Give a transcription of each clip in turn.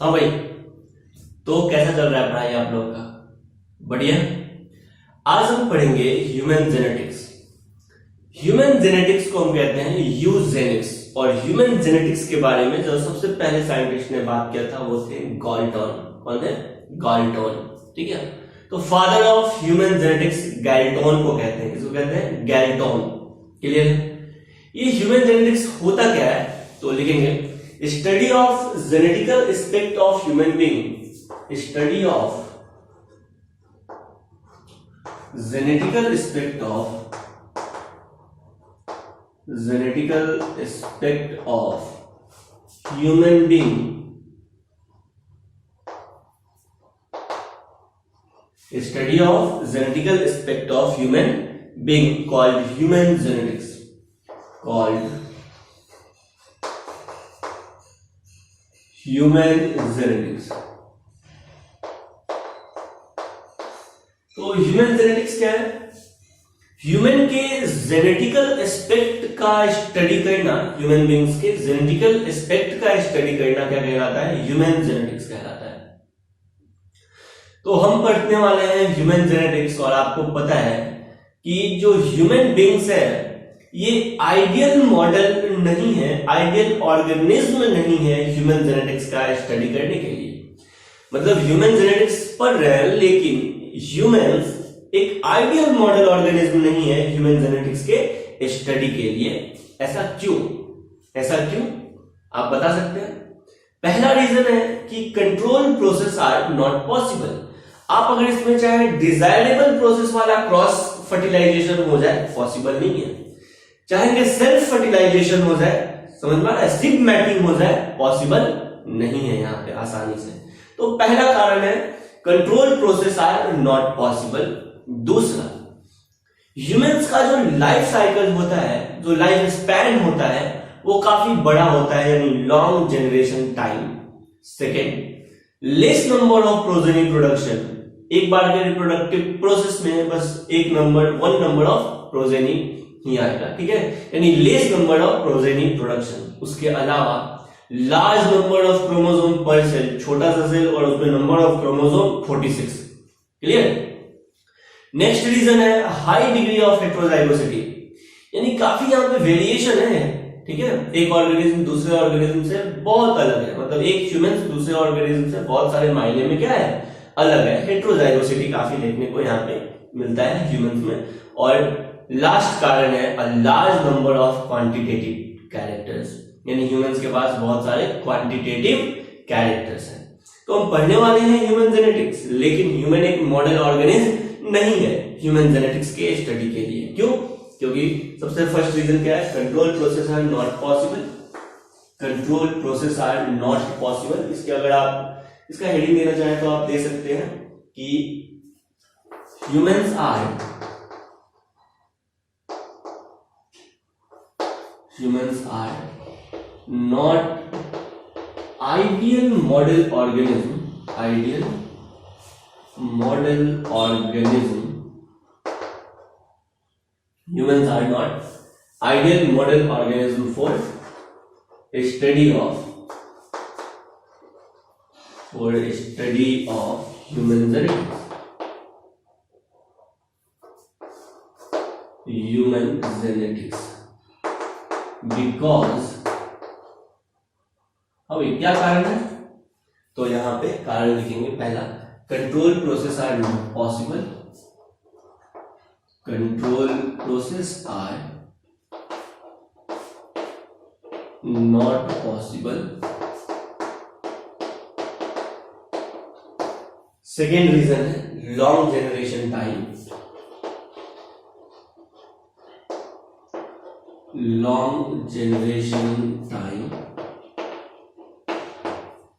हाँ भाई, तो कैसा चल रहा है पढ़ाई आप लोग का? बढ़िया। आज हम पढ़ेंगे ह्यूमन जेनेटिक्स। ह्यूमन जेनेटिक्स को हम कहते हैं यूजेनिक्स। और ह्यूमन जेनेटिक्स के बारे में जो सबसे पहले साइंटिस्ट ने बात किया था वो थे गाल्टन। कौन थे? गाल्टन। ठीक है, तो father of human genetics Galton को कहते हैं। किसको कहते हैं? गैल्टन। क्लियर है? ये ह्यूमन जेनेटिक्स होता क्या है तो लिखेंगे study of genetical aspect of human being. Study of genetical aspect of human being. Study of genetical aspect of human being called human genetics. Human genetics. तो ह्यूमन जेनेटिक्स क्या है? ह्यूमन के genetical aspect का study करना, human beings के genetical aspect का study करना क्या कहलाता है? ह्यूमन जेनेटिक्स कहलाता है। तो हम पढ़ने वाले हैं ह्यूमन जेनेटिक्स। और आपको पता है कि जो ह्यूमन बीइंग्स है ये आइडियल मॉडल नहीं है, आइडियल ऑर्गेनिज्म नहीं है ह्यूमन जेनेटिक्स का स्टडी करने के लिए। मतलब ह्यूमन जेनेटिक्स पढ़ रहे हैं लेकिन ह्यूमंस एक आइडियल मॉडल ऑर्गेनिज्म नहीं है ह्यूमन जेनेटिक्स के स्टडी के लिए। ऐसा क्यों? आप बता सकते हैं? पहला रीजन है कि control process are not possible. आप अगर इसमें चाहे डिजायरेबल प्रोसेस वाला क्रॉस फर्टिलाइजेशन हो जाए, पॉसिबल नहीं है। चाहेंगे सेल्फ फर्टिलाइजेशन हो जाए, समझ में आ रहा है, सिग मैटिंग हो जाए, पॉसिबल नहीं है यहाँ पे आसानी से। तो पहला कारण है control process are not possible. दूसरा, ह्यूमंस का जो लाइफ साइकिल होता है, जो लाइफ स्पैन होता है, वो काफी बड़ा होता है, यानी long generation time. Second, less number of progeny production. एक बार के रिप्रोडक्टिव प्रोसेस में बस वन नंबर ऑफ प्रोजेनी ही आएगा। ठीक है, यानी less number of progeny production. उसके अलावा large number of chromosome per cell, छोटा सा सेल और उसमें number of chromosome 46। Clear? Next reason है हाई डिग्री ऑफ हेटेरोजाइगोसिटी, यानी काफी यहां पे वेरिएशन है। ठीक है, एक ऑर्गेनिज्म दूसरे ऑर्गेनिज्म से बहुत अलग है। मतलब एक ह्यूमन दूसरे ऑर्गेनिज्म से बहुत सारे मायने में क्या है? अलग है। हेटेरोजाइगोसिटी काफी देखने को यहाँ पे मिलता है ह्यूमंस में। और लास्ट कारण है a large number of quantitative characters, यानी ह्यूमंस के पास बहुत सारे क्वांटिटेटिव कैरेक्टर्स हैं। तो हम पढ़ने वाले हैं ह्यूमन जेनेटिक्स, लेकिन ह्यूमन एक मॉडल ऑर्गेनिज्म नहीं है ह्यूमन जेनेटिक्स के स्टडी के लिए। क्यों? क्योंकि सबसे फर्स्ट रीजन क्या है? Control process are not possible. Control process are not possible. इसके अगर आप इसका हेडिंग देना चाहें तो आप दे सकते हैं कि humans are not ideal model organism humans are not ideal model organism for study of human genetics because. अब क्या कारण है? तो यहां पे कारण लिखेंगे। पहला, control process are not possible. Control process are not possible. Second reason है long generation time.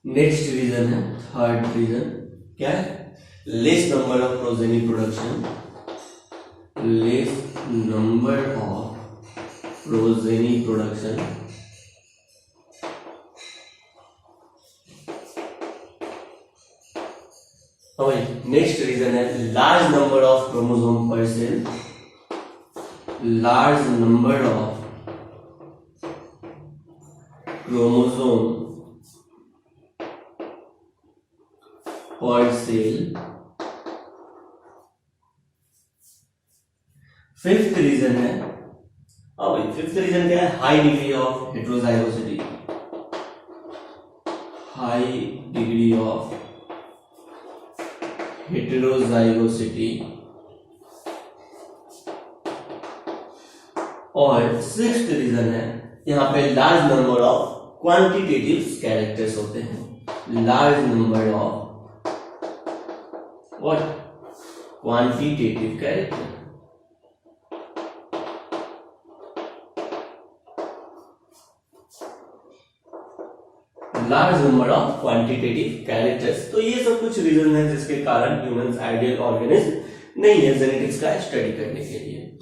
Next reason है, थर्ड रीजन क्या है? Less number of progeny production. Next reason है large number of chromosome per cell. large number of chromosome quad cell. Fifth reason है, अब fifth reason क्या है, high degree of heterozygosity, high degree of heterozygosity. और sixth reason है, यहां पे large number of quantitative characters होते हैं, large number of what, quantitative character. Large number of quantitative characters. तो ये सब कुछ रीजन है जिसके कारण ह्यूमंस आइडियल ऑर्गेनिज्म नहीं है जेनेटिक्स का स्टडी करने के लिए।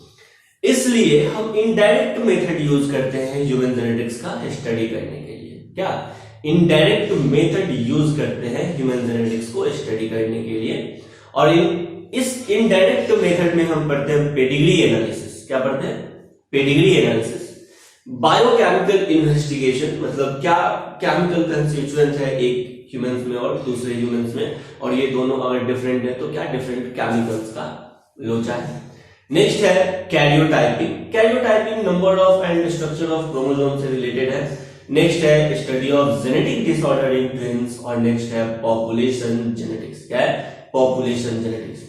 इसलिए हम इनडायरेक्ट मेथड यूज करते हैं ह्यूमन जेनेटिक्स का स्टडी करने के लिए। क्या इनडायरेक्ट मेथड यूज करते हैं ह्यूमन जेनेटिक्स को स्टडी करने के लिए। और इस इनडायरेक्ट मेथड में हम पढ़ते हैं पेडिग्री एनालिसिस। क्या पढ़ते हैं, पेडिग्री एनालिसिस। बायोकेमिकल इन्वेस्टिगेशन, मतलब क्या केमिकल कंस्टिट्यूएंट है एक ह्यूमंस में और दूसरे ह्यूमंस में, और ये दोनों अगर डिफरेंट है तो क्या डिफरेंट केमिकल्स का लोचा है। नेक्स्ट है karyotyping. Karyotyping number of and structure of chromosome से रिलेटेड है। नेक्स्ट है study of genetic disorder in twins. और नेक्स्ट है पॉपुलेशन जेनेटिक्स। क्या है, पॉपुलेशन जेनेटिक्स।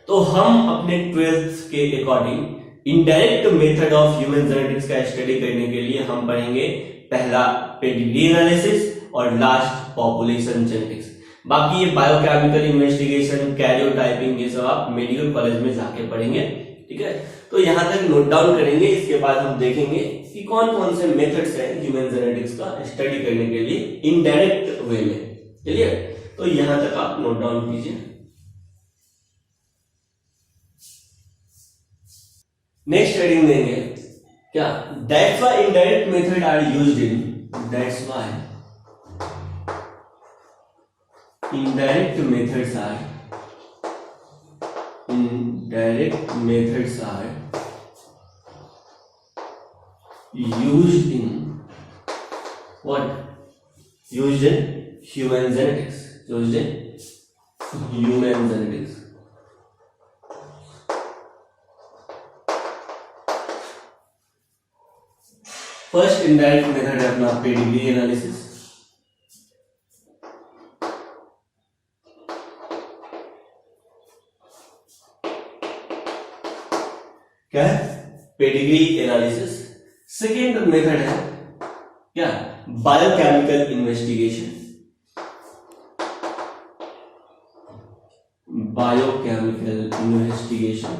तो हम अपने 12th के according indirect method of human genetics का स्टडी करने के लिए हम पढ़ेंगे पहला पेडिग्री एनालिसिस और लास्ट पॉपुलेशन जेनेटिक्स। बाकी ये बायोकेमिकल इन्वेस्टिगेशन, कैरियोटाइपिंग, ये सब आप मेडिकल कॉलेज में जाके पढ़ेंगे। ठीक है, तो यहां तक नोट डाउन करेंगे। इसके बाद हम देखेंगे कि कौन कौन से मेथड्स हैं ह्यूमन जेनेटिक्स का स्टडी करने के लिए इनडायरेक्ट वे में। चलिए, तो यहां तक आप नोट डाउन कीजिए। नेक्स्ट हेडिंग देंगे क्या, that's why indirect method are used in, that's why indirect methods are used in what, used in human genetics, used in human genetics। First indirect method है अपना पेडिग्री एनालिसिस। क्या है, pedigree analysis. Second method है क्या, biochemical investigation, biochemical investigation.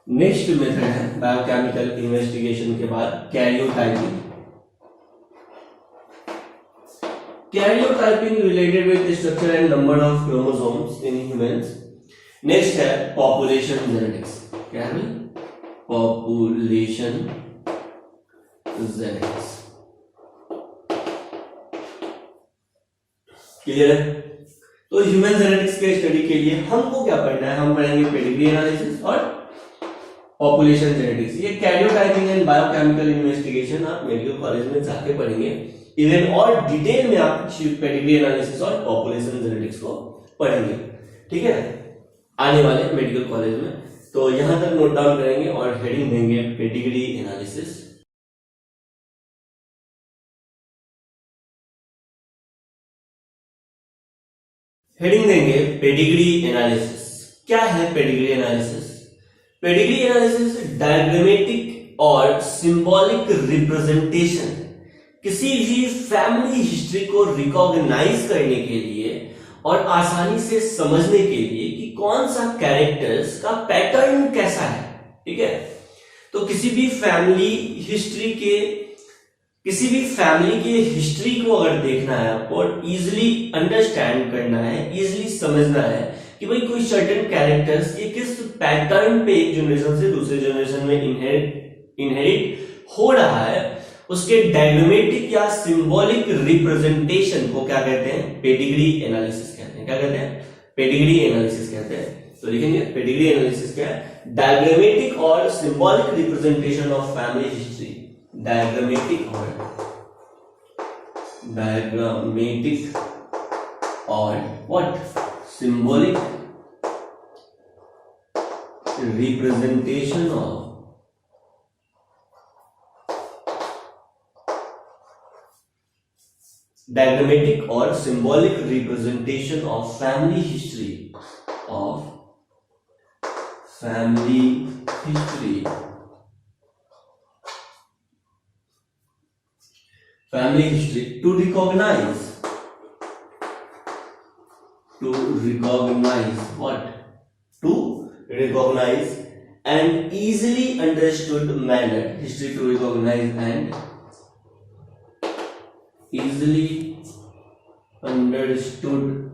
Next method है biochemical investigation के बाद karyotyping. Karyotyping related with the structure and number of chromosomes in humans। Next है population genetics। क्या है, population genetics। क्लियर है। तो ह्यूमन जेनेटिक्स के स्टडी के लिए हमको क्या पढ़ना है, हम पढ़ेंगे पेडिग्री एनालिसिस और पॉपुलेशन जेनेटिक्स। ये कैरियोटाइपिंग एंड बायोकेमिकल इन्वेस्टिगेशन आप मेडिकल कॉलेज में जाके पढ़ेंगे। इवन और डिटेल में आप पेडिग्री एनालिसिस और पॉपुलेशन जेनेटिक्स को पढ़ेंगे। ठीक है, आने वाले मेडिकल कॉलेज में। तो यहां तक नोट डाउन करेंगे और हेडिंग देंगे पेडिग्री एनालिसिस। हेडिंग देंगे पेडिग्री एनालिसिस। क्या है pedigree analysis? Pedigree analysis diagrammatic और सिंबॉलिक रिप्रेजेंटेशन किसी भी फैमिली हिस्ट्री को रिकॉग्नाइज करने के लिए और आसानी से समझने के लिए कि कौन सा कैरेक्टर्स का पैटर्न कैसा है। ठीक है, तो किसी भी फैमिली के हिस्ट्री को अगर देखना है आपको और इजिली अंडरस्टैंड करना है, इजिली समझना है कि भाई कोई सर्टेन कैरेक्टर्स ये किस पैटर्न पे एक जनरेशन से दूसरे जनरेशन में इनहेरिट हो रहा है, उसके डायग्रामेटिक या सिंबॉलिक रिप्रेजेंटेशन को क्या कहते हैं, पेडिग्री एनालिसिस कहते हैं। क्या कहते हैं, पेडिग्री एनालिसिस कहते हैं। तो लिखेंगे पेडिग्री एनालिसिस क्या है, डायग्रामेटिक और symbolic representation of family history, diagrammatic और diagrammatic or what? Symbolic representation of diagrammatic or symbolic representation of family history to recognize what? To recognize and easily understood manner. History to recognize and easily understood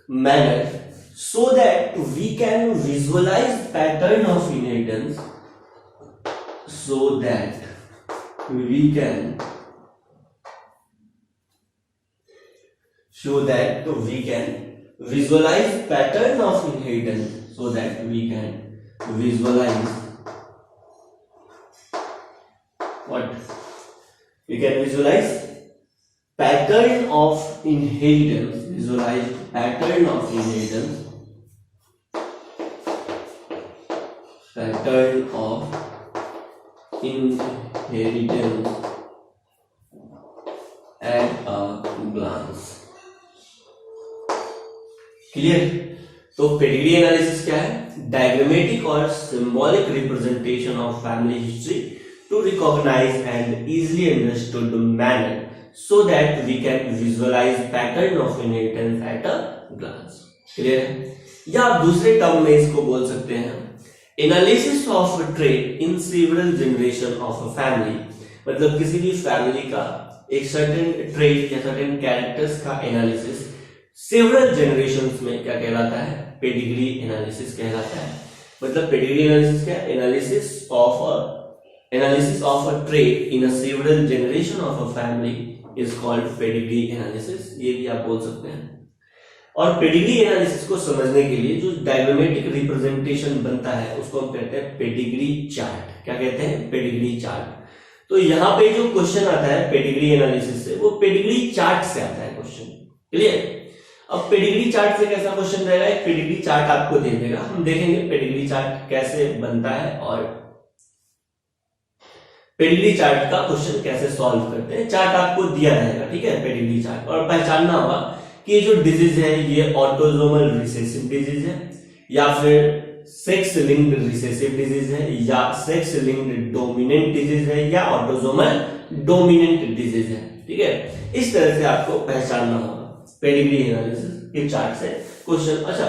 manner, so that we can visualize pattern of inheritance, visualize pattern of inheritance, what? We can visualize pattern of inheritance, at a glance. Clear? तो pedigree analysis क्या है? Diagrammatic और symbolic representation of family history to recognise and easily understood manner so that we can visualize pattern of inheritance at a glance. Clear है? या आप दूसरे term में इसको बोल सकते हैं analysis of trait in several generation of a family, मतलब किसी भी फैमिली का एक सर्टेन ट्रेट या सर्टेन कैरेक्टर्स का एनालिसिस सेवरल जनरेशंस में क्या कहलाता है? पेडिग्री एनालिसिस कहलाता है। मतलब पेडिग्री एनालिसिस क्या? Analysis of a trait in a several generation of a family is called pedigree analysis, ये भी आप बोल सकते हैं। और पेडिग्री एनालिसिस को समझने के लिए जो डायग्रामेटिक रिप्रेजेंटेशन बनता है उसको हम कहते हैं पेडिग्री चार्ट। क्या कहते हैं? Pedigree chart. तो यहाँ पे जो क्वेश्चन आता है पेडिग्री एनालिसिस से, वो पेडिग्री चार्ट से आता है क्वेश्चन। क्लियर? अब पेडिग्री चार्ट से कैसा क्वेश्चन रहेगा? एक पेडिग्री चार्ट आपको दे देगा, हम देखेंगे पेडिग्री चार्ट कैसे बनता है और पेडिग्री चार्ट का क्वेश्चन कैसे सॉल्व करते हैं। चार्ट आपको दिया रहेगा, ठीक है, पेडिग्री चार्ट, और पहचानना होगा कि ये जो डिजीज है ये ऑटोसोमल रिसेसिव डिजीज है या फिर सेक्स लिंक्ड रिसेसिव डिजीज है या सेक्स लिंक्ड डोमिनेंट डिजीज है या ऑटोसोमल डोमिनेंट डिजीज है। ठीक है, इस तरह से आपको पहचानना होगा पेडिग्री एनालिसिस के चार्ट से क्वेश्चन। अच्छा,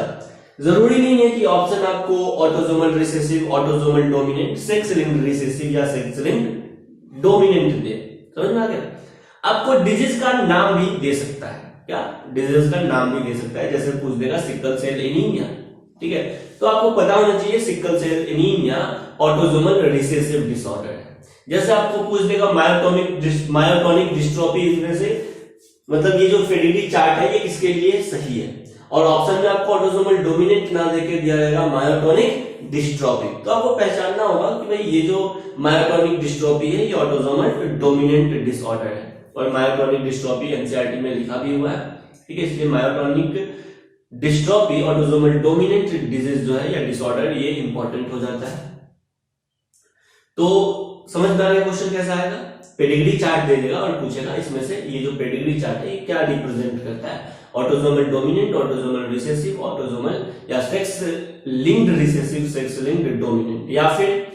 जरूरी नहीं है कि ऑप्शन आपको autosomal recessive, autosomal dominant, sex linked recessive या सेक्स लिंक्ड डोमिनेंट दे। समझ में आ गया? आपको डिजीज का नाम भी दे सकता है। क्या? डिजीज का नाम भी दे सकता है। जैसे पूछ देगा सिकल सेल एनीमिया, ठीक है, तो आपको पता होना चाहिए sickle cell anaemia autosomal recessive disorder है। जैसे आपको पूछ देगा मायोटोनिक डिस्ट्रोफी, इसमें से मतलब ये जो पेडिग्री चार्ट है ये किसके लिए सही है, और ऑप्शन में आपको ऑटोसोमल डोमिनेंट ना देके दिया रहेगा मायोटोनिक डिस्ट्रोफी, तो आपको पहचानना होगा कि भाई ये जो मायोटोनिक डिस्ट्रोफी है ये ऑटोसोमल डोमिनेंट डिसऑर्डर है। और मायोटोनिक डिस्ट्रोफी एनसीईआरटी में लिखा भी हुआ है, ठीक है, इसलिए myotonic dystrophy autosomal dominant disease जो है या डिसऑर्डर ये इंपॉर्टेंट हो जाता है। तो समझ में आ गया क्वेश्चन कैसा आएगा? पेडिग्री चार्ट दे देगा और पूछेगा इसमें से ये जो पेडिग्री चार्ट है ये क्या रिप्रेजेंट करता है, autosomal dominant, autosomal recessive, autosomal या sex linked recessive, sex linked dominant, या फिर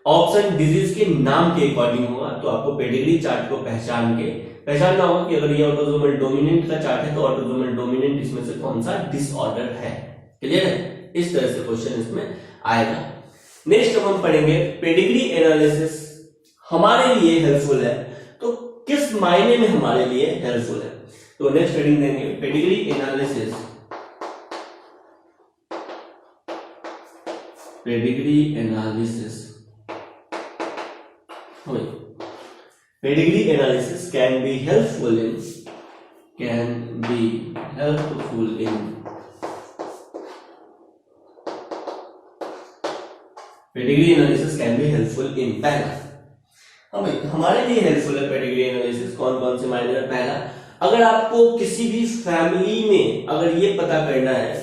ऑप्शन डिजीज के नाम के अकॉर्डिंग होगा। तो आपको पेडिग्री चार्ट को पहचानना होगा कि अगर ये ऑटोसोमल डोमिनेंट का चार्ट है तो ऑटोसोमल डोमिनेंट इसमें से कौन सा डिसऑर्डर है। क्लियर है? इस तरह से क्वेश्चन इसमें आएगा। नेक्स्ट हम पढ़ेंगे पेडिग्री एनालिसिस हमारे लिए हेल्पफुल है, तो किस मायने में हमारे लिए हेल्पफुल है। तो नेक्स्ट हेडिंग देंगे pedigree analysis can be helpful in pedigree analysis can be helpful in पहला, हाँ भाई हमारे लिए हेल्पफुल है पेडिग्री एनालिसिस कौन कौन से मायने में। पहला, अगर आपको किसी भी फैमिली में अगर ये पता करना है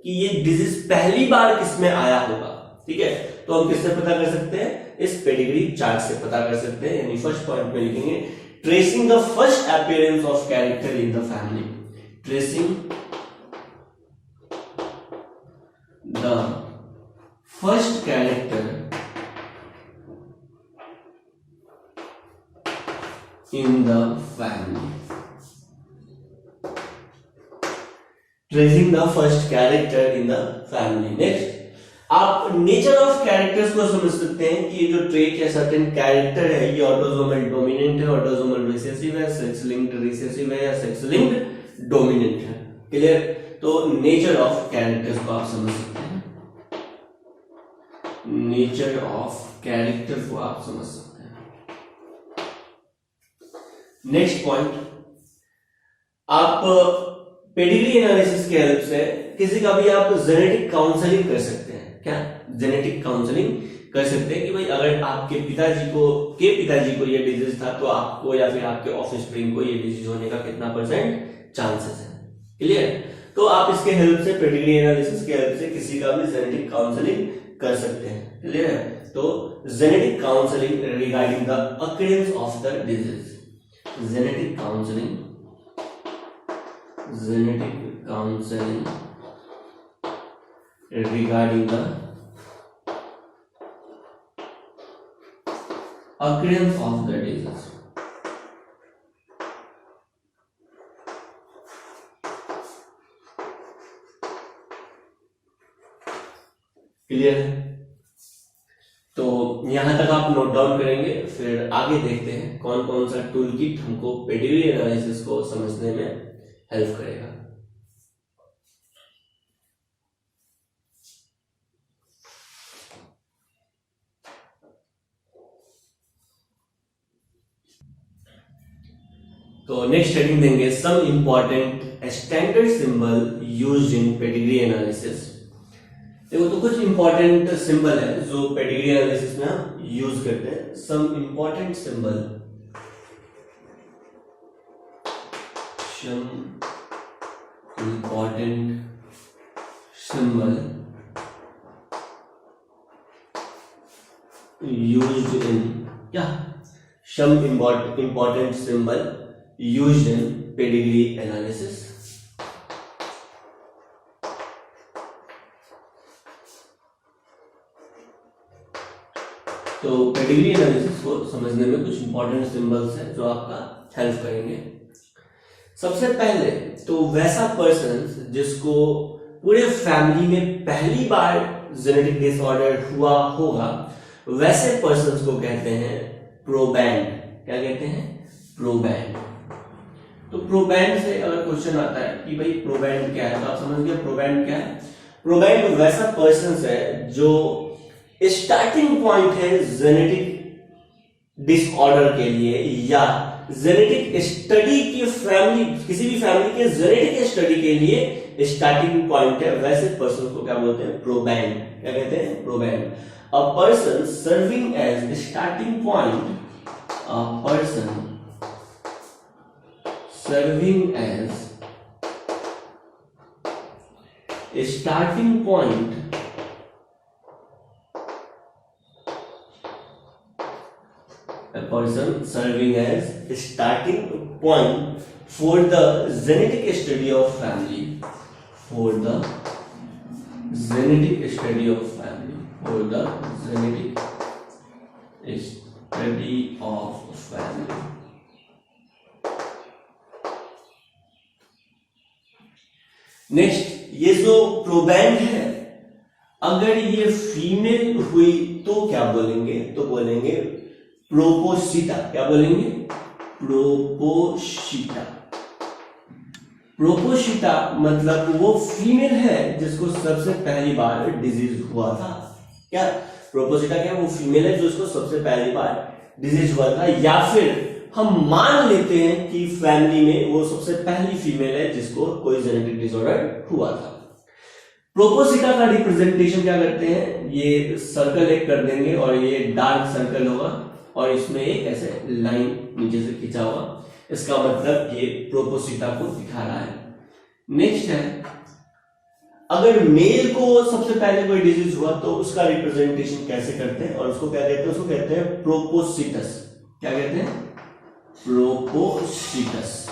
कि ये डिजीज पहली बार किसमें आया होगा, ठीक है, तो हम किससे पता कर सकते हैं, इस पेडिग्री चार्ट से पता कर सकते हैं। यानी फर्स्ट पॉइंट में लिखेंगे tracing the first appearance of character in the family, tracing the first character in the family, tracing the first character in the family. Next, आप नेचर ऑफ कैरेक्टर्स को समझ सकते हैं कि ये जो ट्रेट या सर्टेन कैरेक्टर है ये ऑटोसोमल डोमिनेंट है, ऑटोसोमल रिसेसिव है, सेक्स लिंक्ड रिसेसिव है या सेक्स लिंक्ड डोमिनेंट है। क्लियर? तो नेचर ऑफ कैरेक्टर्स को आप समझ सकते हैं, नेचर ऑफ कैरेक्टर को आप समझ सकते हैं। नेक्स्ट पॉइंट, आप पेडिग्री एनालिसिस के हेल्प से किसी का भी आप जेनेटिक काउंसलिंग कर सकते हैं। क्या? जेनेटिक काउंसलिंग कर सकते हैं कि भाई अगर आपके पिताजी को ये डिजीज था तो आपको या फिर आपके ऑफस्प्रिंग को ये डिजीज होने का कितना % चांसेस है। क्लियर? तो आप इसके हेल्प से, पेडिग्री एनालिसिस के हेल्प से किसी का भी जेनेटिक काउंसलिंग कर सकते हैं। क्लियर? तो genetic counselling regarding the occurrence of the disease, genetic counseling regarding the occurrence of the disease. Clear है? तो यहां तक आप नोट डाउन करेंगे, फिर आगे देखते हैं कौन कौन सा टूल किट हमको पेडिग्री एनालिसिस को समझने में हेल्प करेगा। तो नेक्स्ट हेडिंग देंगे some important standard symbol used in pedigree analysis. देखो तो कुछ इंपॉर्टेंट सिंबल है जो पेडिग्री एनालिसिस में हम यूज करते हैं। Some important symbol, used in क्या? Some important symbol used in pedigree analysis. तो पेडिग्री एनालिसिस को समझने में कुछ इंपॉर्टेंट सिंबल्स हैं जो आपका हेल्प करेंगे। सबसे पहले तो वैसा पर्सन जिसको पूरे फैमिली में पहली बार जेनेटिक डिसऑर्डर हुआ होगा, वैसे पर्सन को कहते हैं प्रोबैंड। क्या कहते हैं? प्रोबैंड। तो प्रोबैंड से अगर क्वेश्चन आता है कि भाई प्रोबैंड क्या है, तो आप समझ गए प्रोबैंड क्या है। प्रोबैंड वैसा पर्सन है जो स्टार्टिंग पॉइंट है जेनेटिक डिसऑर्डर के लिए या जेनेटिक स्टडी की फैमिली, किसी भी फैमिली के जेनेटिक स्टडी के लिए स्टार्टिंग पॉइंट है, वैसे पर्सन को क्या बोलते हैं? प्रोबैंड। क्या कहते हैं? Proband. A person serving as starting point, a person serving as starting point a person serving as starting point for the genetic study of family, for the genetic study of family, for the genetic study of family. Next, ये जो प्रोबैंड है अगर ये female हुई तो क्या बोलेंगे? तो बोलेंगे प्रोपोसिटा। क्या बोलेंगे? प्रोपोसिटा। प्रोपोसिटा मतलब वो फीमेल है जिसको सबसे पहली बार डिजीज हुआ था। क्या प्रोपोसिटा क्या? वो फीमेल है जो इसको सबसे पहली बार डिजीज हुआ था, या फिर हम मान लेते हैं कि फैमिली में वो सबसे पहली फीमेल है जिसको कोई जेनेटिक डिसऑर्डर हुआ था। प्रोपोसिटा का रिप्रेजेंटेशन क्या करते हैं, ये सर्कल एक कर देंगे और ये डार्क सर्कल होगा और इसमें एक ऐसे लाइन नीचे से खींचा होगा, इसका मतलब ये प्रोपोसिटा को दिखा रहा है। नेक्स्ट है, अगर मेल को सबसे पहले कोई डिजीज हुआ तो उसका रिप्रेजेंटेशन कैसे करते हैं और उसको क्या कहते हैं, उसको कहते हैं प्रोपोसिटस। क्या कहते हैं, प्रोपोसिटस।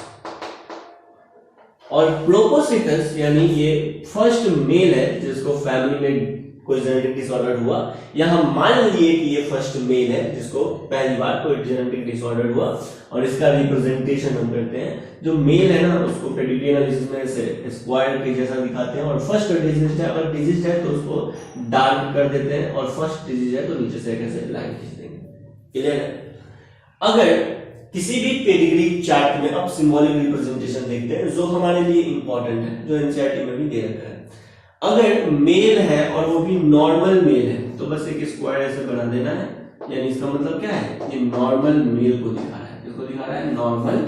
और प्रोपोसिटस यानी ये फर्स्ट मेल है जिसको फैमिली में कोई जेनेटिक डिसऑर्डर हुआ, या हम मान लिए कि ये फर्स्ट मेल है जिसको पहली बार कोई जेनेटिक डिसऑर्डर हुआ, और इसका रिप्रेजेंटेशन हम करते हैं। जो मेल है ना उसको प्रेडिक्टिव एनालिसिस में से स्क्वायर के जैसा दिखाते हैं, और फर्स्ट डिजीज है, अगर डिजीज है तो उसको डार्क कर देते हैं, और फर्स्ट डिजीज है तो नीचे से कैसे लाइन खींच देंगे। क्लियर है। अगर किसी भी पेडिग्री चार्ट में अब सिंबॉलिक रिप्रेजेंटेशन देखते हैं जो हमारे लिए इंपॉर्टेंट है, जो एनसीईआरटी में भी दे रखा है। अगर मेल है और वो भी नॉर्मल मेल है तो बस एक स्क्वायर ऐसे बना देना है, यानी इसका मतलब क्या है, ये नॉर्मल मेल को दिखा रहा है। किसको दिखा रहा है, नॉर्मल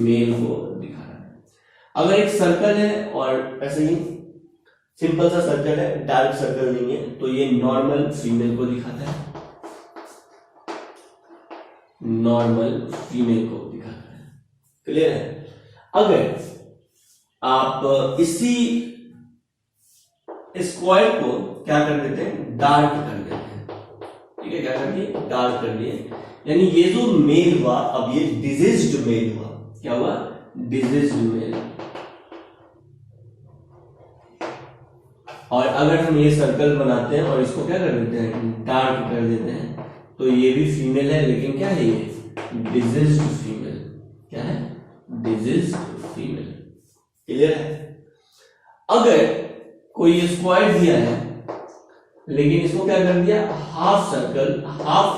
मेल को दिखा रहा है। अगर एक सर्कल है और ऐसे ही सिंपल सा सर्कल है, डार्क सर्कल नहीं है, तो ये नॉर्मल फीमेल को दिखाता है, नॉर्मल फीमेल को दिखाता है। क्लियर है। अगर आप इसी स्क्वायर को क्या कर देते हैं, डार्क कर देते हैं। ठीक है, क्या कर दिए, डार्क कर दिए, यानी ये जो मेल हुआ अब ये डिजीज्ड मेल हुआ। क्या हुआ, डिजीज्ड मेल। और अगर हम ये सर्कल बनाते हैं और इसको क्या कर देते हैं, डार्क कर देते हैं, तो ये भी फीमेल है, लेकिन क्या है, ये डिजीज्ड फीमेल। क्या है, डिजीज्ड फीमेल। क्लियर है। अगर कोई स्क्वायर दिया है लेकिन इसको क्या कर दिया, half circle, half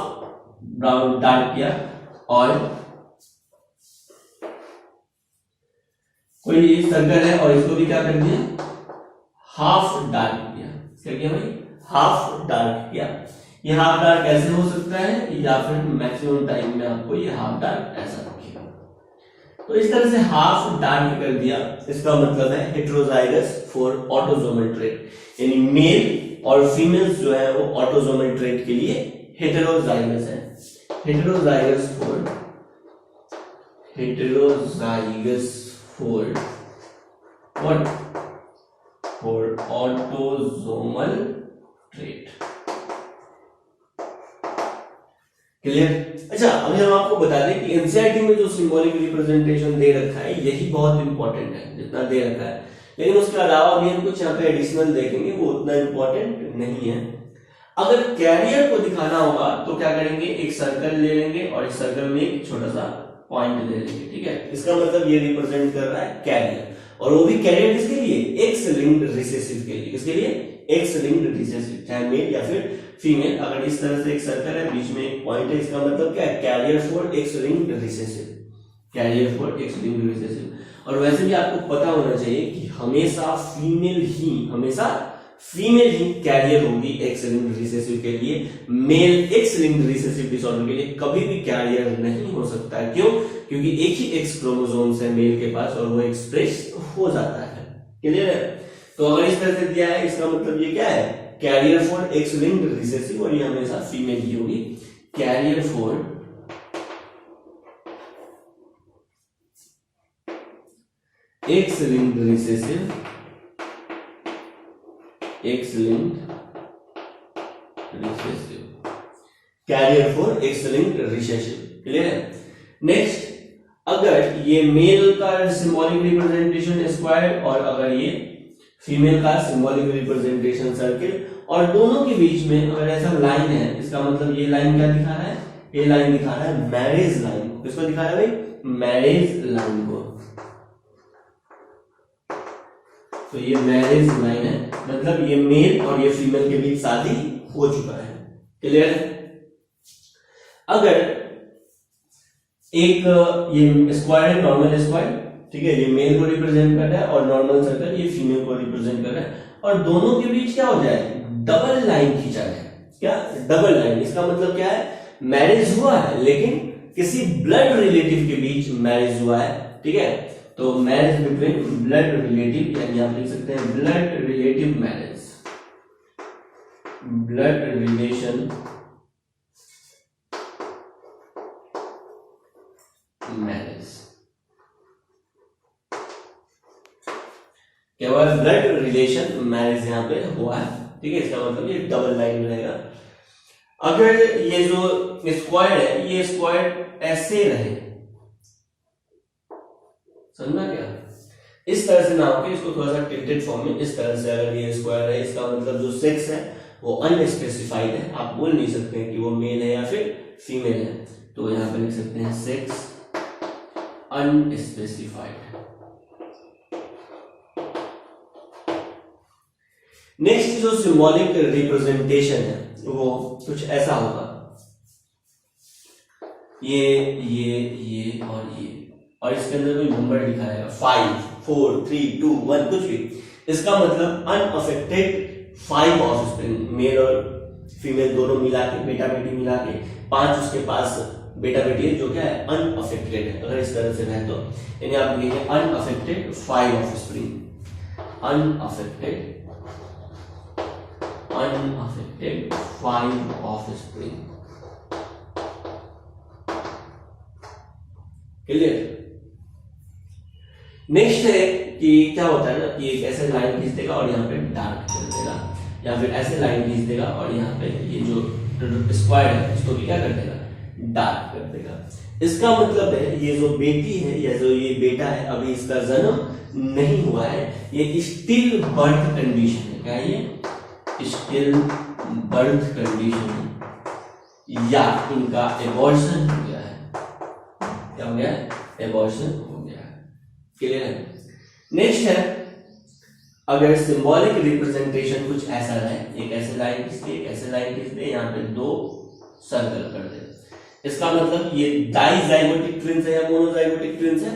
brown dark किया, और कोई सर्कल है और इसको भी क्या कर दिया, हाफ डार्क किया। क्या किया भाई, हाफ डार्क किया। ये हाफ डार्क ऐसे हो सकता है, या फिर मैक्सिमम टाइम में आपको ये हाफ डार्क ऐसा रखेगा। तो इस तरह से हाफ डार्क कर दिया, इसका मतलब है हेटेरोजाइगस फॉर ऑटोसोमल ट्रेट, यानी मेल और फीमेल्स जो है वो ऑटोसोमल ट्रेट के लिए हेटेरोजाइगस है। Heterozygous for what, for autosomal trait. Clear. अच्छा, अभी हम आपको बता दें कि एनसीईआरटी में जो सिंबॉलिक रिप्रेजेंटेशन दे रखा है यही बहुत इंपॉर्टेंट है जितना दे रखा है, लेकिन उसके अलावा भी हम कुछ यहाँ पे एडिशनल देखेंगे, वो उतना इंपॉर्टेंट नहीं है। अगर कैरियर को दिखाना होगा तो क्या करेंगे, एक सर्कल ले लेंगे और इस सर्कल में एक छोटा सा पॉइंट ले लेंगे। ठीक है, इसका मतलब ये रिप्रेजेंट कर रहा है कैरियर, और वो भी कैरियर किसके लिए, एक्स लिंक्ड रिसेसिव के लिए। किसके लिए, एक्स लिंक्ड रिसेसिव, चाहे मेल या फिर फीमेल। अगर इस तरह से एक सर्कल है, बीच में एक पॉइंट है, इसका मतलब क्या है, carrier for X linked recessive, carrier for X linked recessive. और वैसे भी आपको पता होना चाहिए कि हमेशा फीमेल ही कैरियर होगी एक्स लिंक्ड रिसेसिव के लिए। Male X linked recessive disorder के लिए कभी भी कैरियर नहीं हो सकता है। क्यों, क्योंकि एक ही एक्स क्रोमोसोम्स है मेल के पास और वो एक्सप्रेस हो जाता है। क्लियर है। तो अगर इस तरह से दिया है, इसका मतलब ये क्या है, carrier for X linked recessive, और ये हमेशा फीमेल ही होगी। Carrier for X linked recessive, X linked recessive, carrier for X linked recessive. Clear है। नेक्स्ट, अगर ये मेल का सिंबॉलिक रिप्रेजेंटेशन स्क्वायर और अगर ये फीमेल का सिंबॉलिक रिप्रेजेंटेशन सर्किल, और दोनों के बीच में अगर ऐसा लाइन है, इसका मतलब ये लाइन क्या दिखा रहा है, ये लाइन दिखा रहा है मैरिज लाइन को। किसको दिखा रहा है भाई, मैरिज लाइन को। तो ये मैरिज लाइन है, मतलब ये मेल और ये फीमेल के बीच शादी हो चुका है। क्लियर है। अगर एक ये स्क्वायर है, नॉर्मल स्क्वायर, ठीक है, ये मेल को रिप्रेजेंट कर रहा है, और नॉर्मल सर्कल ये फीमेल को रिप्रेजेंट कर रहा है, और दोनों के बीच क्या हो जाए, डबल लाइन खींचा जाए। क्या, डबल लाइन। इसका मतलब क्या है, मैरिज हुआ है लेकिन किसी ब्लड रिलेटिव के बीच मैरिज हुआ है। ठीक है, तो मैरिज बिटवीन ब्लड रिलेटिव, यानी आप लिख सकते हैं blood relative marriage, blood relation marriage, केवल ब्लड रिलेशन मैरिज यहां पे हुआ है, ठीक है। इसका मतलब ये डबल लाइन रहेगा। अगर ये जो स्क्वायर है, ये स्क्वायर ऐसे रहे, समझना क्या, इस तरह से ना होके इसको थोड़ा सा टिल्टेड फॉर्म में इस तरह से अगर ये स्क्वायर है, इसका मतलब जो सेक्स है वो अनस्पेसिफाइड है, आप बोल नहीं सकते हैं कि वो मेल है या फिर फीमेल है, तो यहां पे लिख सकते हैं सेक्स अनस्पेसिफाइड। नेक्स्ट जो सिंबॉलिक रिप्रेजेंटेशन है वो कुछ ऐसा होगा, ये और इसके अंदर कोई नंबर लिखा है 5 4 3 2 1 कुछ भी, इसका मतलब अनअफेक्टेड 5 ऑफस्प्रिंग, मेल और फीमेल दोनों मिला के, बेटा बेटी मिला के 5 उसके पास बेटा बेटी है जो क्या है अनअफेक्टेड है। अगर इस तरह से रहे तो यानी आप लिखेंगे unaffected 5 offspring, unaffected 5 offspring. Clear. Next है कि क्या होता है ना कि एक ऐसे लाइन खींच देगा और यहाँ पे डार्क कर देगा, या फिर ऐसे लाइन खींच देगा और यहाँ पे ये जो स्क्वायर है इसको भी क्या कर देगा, डार्क कर देगा। इसका मतलब है ये जो बेटी है या जो ये बेटा है अभी इसका जन्म नहीं हुआ है, ये स्टिल बर्थ कंडीशन है। क्या है ये, स्टिल बर्थ कंडीशन, या इनका एबॉर्शन हो गया है। क्या हो गया, एबॉर्शन हो गया है। क्लियर है। नेक्स्ट है अगर सिंबॉलिक रिप्रेजेंटेशन कुछ ऐसा रहे, एक ऐसे लाइन खींच दे, एक ऐसे लाइन खींच दे, यहाँ पे 2 सर्कल कर दे, इसका मतलब ये डाइजाइगोटिक ट्विंस है या मोनोजाइगोटिक ट्विंस है,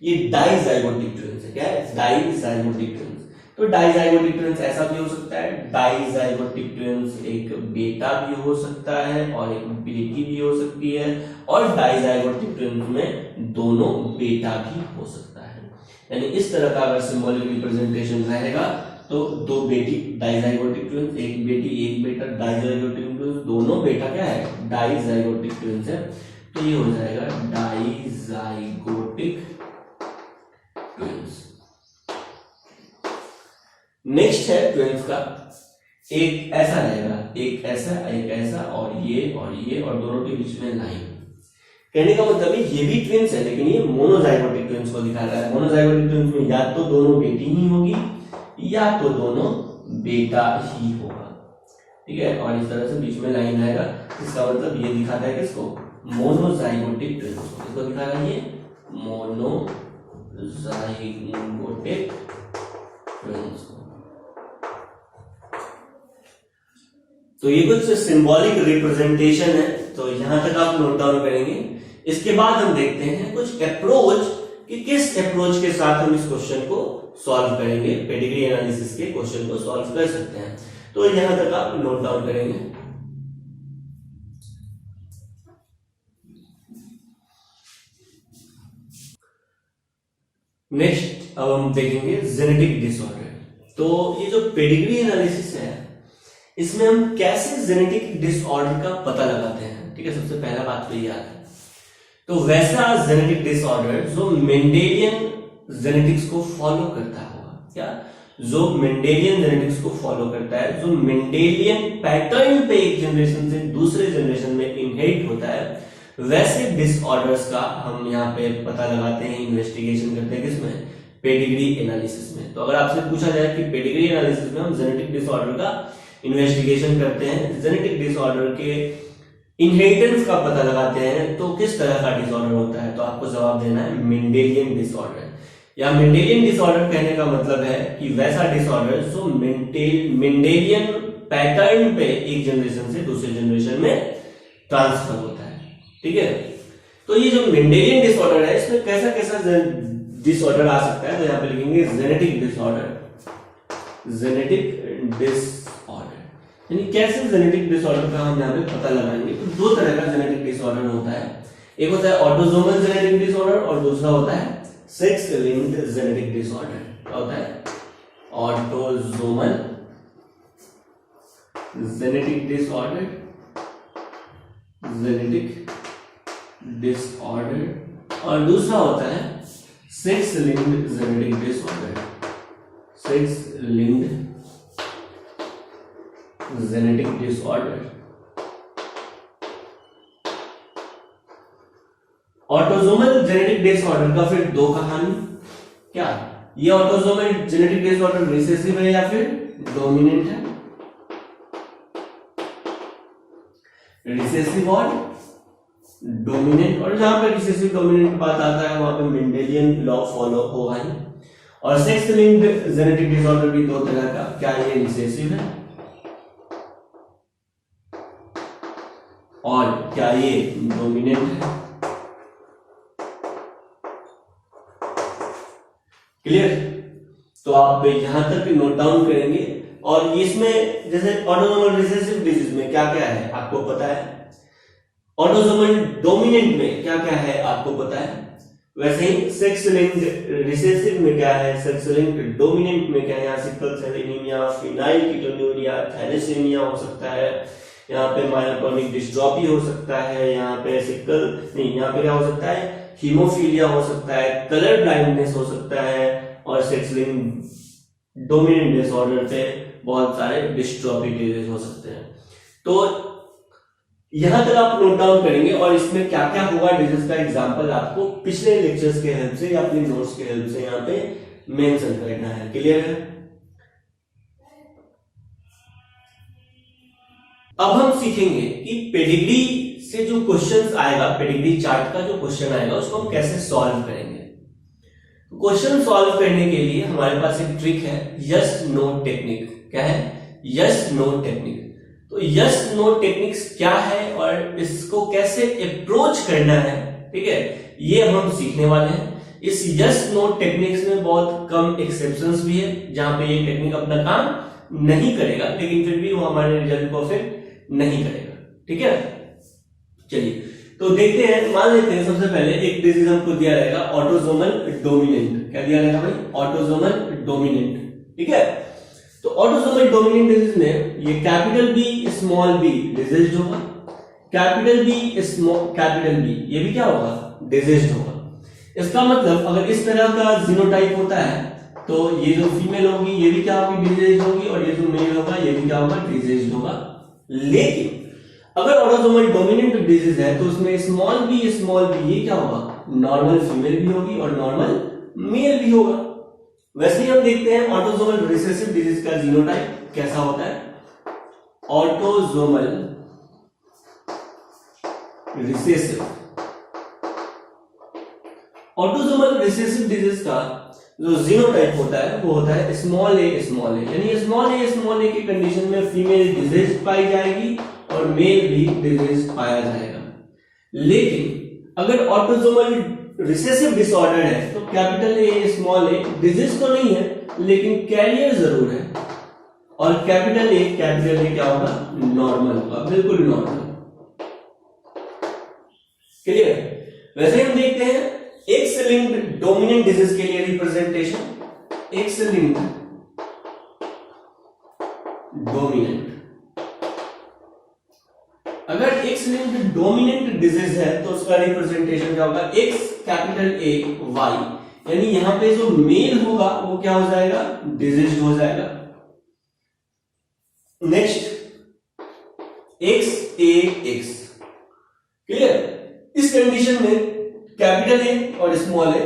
ये डाइजाइगोटिक ट्विंस है। क्या है, डाइजाइगोटिक ट्विंस। तो डाइजाइगोटिक ट्विंस ऐसा भी हो सकता है, डाइजाइगोटिक ट्विंस एक बेटा भी हो सकता है और एक बेटी भी हो सकती है, और डाइजाइगोटिक ट्विंस में दोनों बेटा भी हो सकता है। यानी इस तरह का अगर सिंबॉलिक रिप्रेजेंटेशन रहेगा तो 2 बेटी डाइजाइगोटिक ट्विंस, एक बेटी एक बेटा डाइजाइगोटिक ट्विंस, दोनों बेटा क्या है डाइजाइगोटिक ट्विंस है, तो ये हो जाएगा डाइजाइगोटिक ट्विंस। नेक्स्ट है ट्विंस का, एक ऐसा रहेगा, एक ऐसा, एक ऐसा, और ये और दोनों के बीच में लाइन। कहने का मतलब ये भी ट्विंस है लेकिन ये मोनोजाइगोटिक ट्विंस को दिखा रहा है। मोनोजाइगोटिक ट्विंस में या तो दोनों बेटी ही होगी या तो दोनों बेटा ही होगा, ठीक है। और इस तरह से बीच में लाइन आएगा, इसका मतलब ये दिखाता है किसको, मोनोजाइगोटिक ट्विंस को। किसको दिखा रहा है, ये मोनोजाइगोटिक ट्विंस को। तो ये कुछ सिंबॉलिक रिप्रेजेंटेशन है, तो यहां तक आप नोट डाउन करेंगे। इसके बाद हम देखते हैं कुछ अप्रोच कि किस अप्रोच के साथ हम इस क्वेश्चन को सॉल्व करेंगे, पेडिग्री एनालिसिस के क्वेश्चन को सॉल्व कर सकते हैं। तो यहां तक आप नोट डाउन करेंगे। नेक्स्ट अब हम देखेंगे जेनेटिक डिसऑर्डर। तो ये जो पेडिग्री एनालिसिस है इसमें हम कैसे जेनेटिक डिसऑर्डर का पता लगाते हैं, ठीक है। सबसे पहला बात तो ये आता है, तो वैसा जेनेटिक डिसऑर्डर जो मेंडेलियन जेनेटिक्स को फॉलो करता होगा। क्या, जो मेंडेलियन जेनेटिक्स को फॉलो करता है, जो मेंडेलियन पैटर्न पे एक जनरेशन से दूसरे जनरेशन में इनहेरिट होता है, वैसे डिसऑर्डर्स का हम यहाँ पे पता लगाते हैं, इन्वेस्टिगेशन करते हैं किसमें, पेडिग्री एनालिसिस में। तो अगर आपसे पूछा जाए कि पेडिग्री एनालिसिस में हम जेनेटिक डिसऑर्डर का इन्वेस्टिगेशन करते हैं, जेनेटिक डिसऑर्डर के इनहेरिटेंस का पता लगाते हैं, तो किस तरह का डिसऑर्डर होता है, तो आपको जवाब देना है मेंडेलियन डिसऑर्डर। या मेंडेलियन डिसऑर्डर कहने का मतलब है कि वैसा डिसऑर्डर जो मेंडेलियन पैटर्न पे एक जनरेशन से दूसरे जनरेशन में ट्रांसफर होता है, ठीक है। तो ये जो मेंडेलियन डिसऑर्डर है इसमें कैसा कैसा डिसऑर्डर आ सकता है, तो यहाँ पे लिखेंगे जेनेटिक डिसऑर्डर। जेनेटिक डिसऑर्डर यानी कैसे जेनेटिक डिसऑर्डर का हम यहाँ पे पता लगाएंगे। तो 2 तरह का जेनेटिक डिसऑर्डर होता है, एक होता है ऑटोसोमल जेनेटिक डिसऑर्डर और दूसरा होता है सेक्स लिंक्ड जेनेटिक डिसऑर्डर। क्या होता है? ऑटोसोमल जेनेटिक डिसऑर्डर, और दूसरा होता है sex linked genetic disorder, sex linked genetic disorder. Autosomal genetic disorder का फिर दो कहानी। क्या ये ऑटोसोमल जेनेटिक डिसऑर्डर रिसेसिव है या फिर डोमिनेंट है? रिसेसिव और डोमिनेंट, और जहां पे रिसेसिव डोमिनेंट बात आता है वहां पे मेंडेलियन लॉ फॉलो होगा ही। और सेक्स लिंक्ड जेनेटिक डिसऑर्डर भी दो तरह का, क्या ये रिसेसिव है और क्या ये डोमिनेंट है? क्लियर? तो आप यहां तक नोट डाउन करेंगे। और इसमें जैसे ऑटोसोमल रिसेसिव डिजीज में क्या क्या है आपको पता है, ऑटोसोमल डोमिनेंट में क्या क्या है आपको पता है, वैसे ही सेक्स लिंक्ड रिसेसिव में क्या है, सेक्स लिंक्ड डोमिनेंट में क्या है। यहाँ सिकल सेल एनीमिया, फिनाइलकीटोन्यूरिया, थैलेसीमिया हो सकता है, यहाँ पे मायोटोनिक डिस्ट्रॉफी हो सकता है, यहाँ पे सिकल नहीं, यहाँ पे क्या हो सकता है, हीमोफीलिया हो सकता है, कलर ब्लाइंडनेस हो सकता है, और सेक्स लिंक्ड डोमिनेंट डिसऑर्डर पे बहुत सारे डिस्ट्रॉफी डिजीज हो सकते हैं। तो यहां तक आप नोट डाउन करेंगे और इसमें क्या क्या होगा डिजीज का एग्जांपल आपको पिछले लेक्चर्स के हेल्प से या अपनी नोट्स के हेल्प से यहाँ पे मेंशन करना है। क्लियर है? अब हम सीखेंगे कि पेडिग्री से जो क्वेश्चंस आएगा, पेडिग्री चार्ट का जो क्वेश्चन आएगा उसको हम कैसे सॉल्व करेंगे। क्वेश्चन सॉल्व करने के लिए हमारे पास एक ट्रिक है, यस नो टेक्निक। क्या है? Yes no technique. तो यस नो टेक्निक्स क्या है और इसको कैसे अप्रोच करना है, ठीक है, ये हम सीखने वाले हैं। इस यस नो टेक्निक्स में बहुत कम एक्सेप्शंस भी है जहां पे ये टेक्निक अपना काम नहीं करेगा, लेकिन फिर भी वो हमारे रिजल्ट को अफेक्ट नहीं करेगा। ठीक है, चलिए तो देखते हैं। मान लेते हैं सबसे पहले एक डिजीज हमको दिया रहेगा ऑटोसोमल डोमिनेंट। क्या दिया रहेगा भाई? Autosomal dominant. ठीक है, तो ऑटोसोमल डोमिनेंट डिजीज में ये capital B small B disease होगा, capital B small capital B ये भी क्या होगा? डिजीज होगा। इसका मतलब अगर इस तरह का जीनोटाइप होता है तो ये जो फीमेल होगी ये भी क्या होगी? डिजीज होगी, और ये जो मेल होगा ये भी क्या होगा? डिजीज होगा। लेकिन अगर ऑटोसोमल डोमिनेंट डिजीज है तो उसमें स्मॉल बी ये क्या होगा? नॉर्मल फीमेल भी होगी और नॉर्मल मेल भी होगा। वैसे ही हम देखते हैं ऑटोसोमल रिसेसिव डिजीज का जीनोटाइप कैसा होता है। Autosomal recessive, autosomal recessive disease का जो जीनोटाइप होता है वो होता है स्मॉल ए, यानी स्मॉल ए की कंडीशन में फीमेल डिजीज पाई जाएगी और मेल भी डिजीज पाया जाएगा। लेकिन अगर ऑटोसोमल रिसेसिव डिसऑर्डर है तो capital A small a disease तो नहीं है लेकिन कैरियर जरूर है, और कैपिटल ए क्या होगा? नॉर्मल होगा, बिल्कुल नॉर्मल। क्लियर? वैसे हम देखते हैं एक्स लिंक्ड डोमिनेंट डिजीज के लिए रिप्रेजेंटेशन, एक्स लिंक्ड डोमिनेंट। अगर एक्स लिंक्ड डोमिनेंट डिजीज है तो उसका रिप्रेजेंटेशन क्या होगा? एक्स कैपिटल ए वाई, यानी यहां पे जो मेल होगा वो क्या हो जाएगा? डिजीज हो जाएगा। नेक्स्ट एक्स ए एक्स। क्लियर? इस कंडीशन में कैपिटल ए और स्मॉल ए,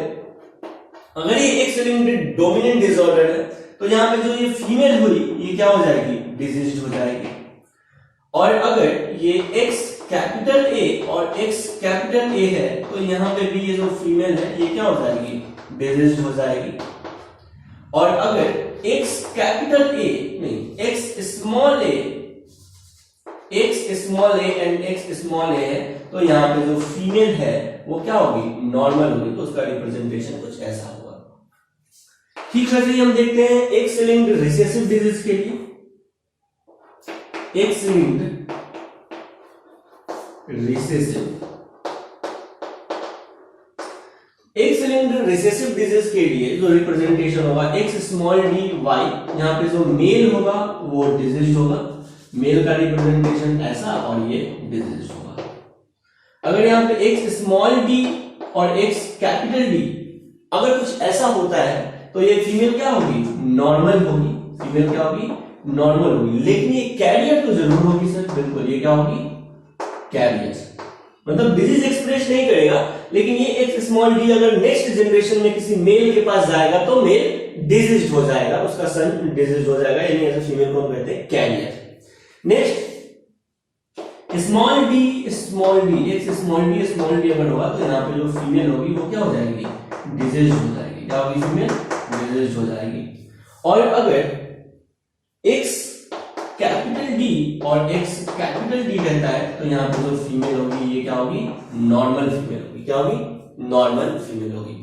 अगर ये एक्स लिंक्ड डोमिनेंट डिसऑर्डर है तो यहां पे जो ये फीमेल हुई ये क्या हो जाएगी? डिजीज हो जाएगी। और अगर ये x कैपिटल A और x कैपिटल A है तो यहां पे भी ये जो फीमेल है ये क्या हो जाएगी? डिजीज हो जाएगी। और अगर x कैपिटल A नहीं x small a and x small a है तो यहां पे जो फीमेल है वो क्या होगी? नॉर्मल होगी, तो उसका रिप्रेजेंटेशन कुछ ऐसा होगा। ठीक है, हम देखते हैं एक्स लिंक्ड रिसेसिव डिजीज के लिए। X linked and recessive disease के लिए जो रिप्रेजेंटेशन होगा x स्मॉल डी वाई, यहाँ पे जो मेल होगा वो डिजीज होगा, मेल का रिप्रेजेंटेशन ऐसा और ये डिजीज होगा। अगर यहाँ पे x स्मॉल डी और x कैपिटल डी अगर कुछ ऐसा होता है तो ये फीमेल क्या होगी, नॉर्मल होगी, फीमेल क्या होगी, नॉर्मल होगी। लेकिन ये कैरियर तो जरूर होगी सर, बिल्कुल ये क्या होगी, कैरियर, मतलब डिजीज एक्सप्रेस नहीं करेगा, लेकिन ये एक स्मॉल डी अगर नेक्स्ट जनरेशन में किसी मेल के पास जाएगा तो मेल डिजीज हो जाएगा, उसका सन डिजीज हो जाएगा, यानी ऐसे फीमेल को हम कहते हैं कैरियर। नेक्स्ट स्मॉल डी एक स्मॉल डी अगर होगा तो यहाँ पे जो फीमेल होगी वो क्या हो जाएगी, डिजीज हो जाएगी, क्या होगी, फीमेल डिजीज हो जाएगी। और अगर एक्स कैपिटल डी और एक्स कैपिटल डी रहता है तो यहाँ पे जो फीमेल होगी ये क्या होगी, नॉर्मल फीमेल होगी, क्या होगी, नॉर्मल फीमेल होगी।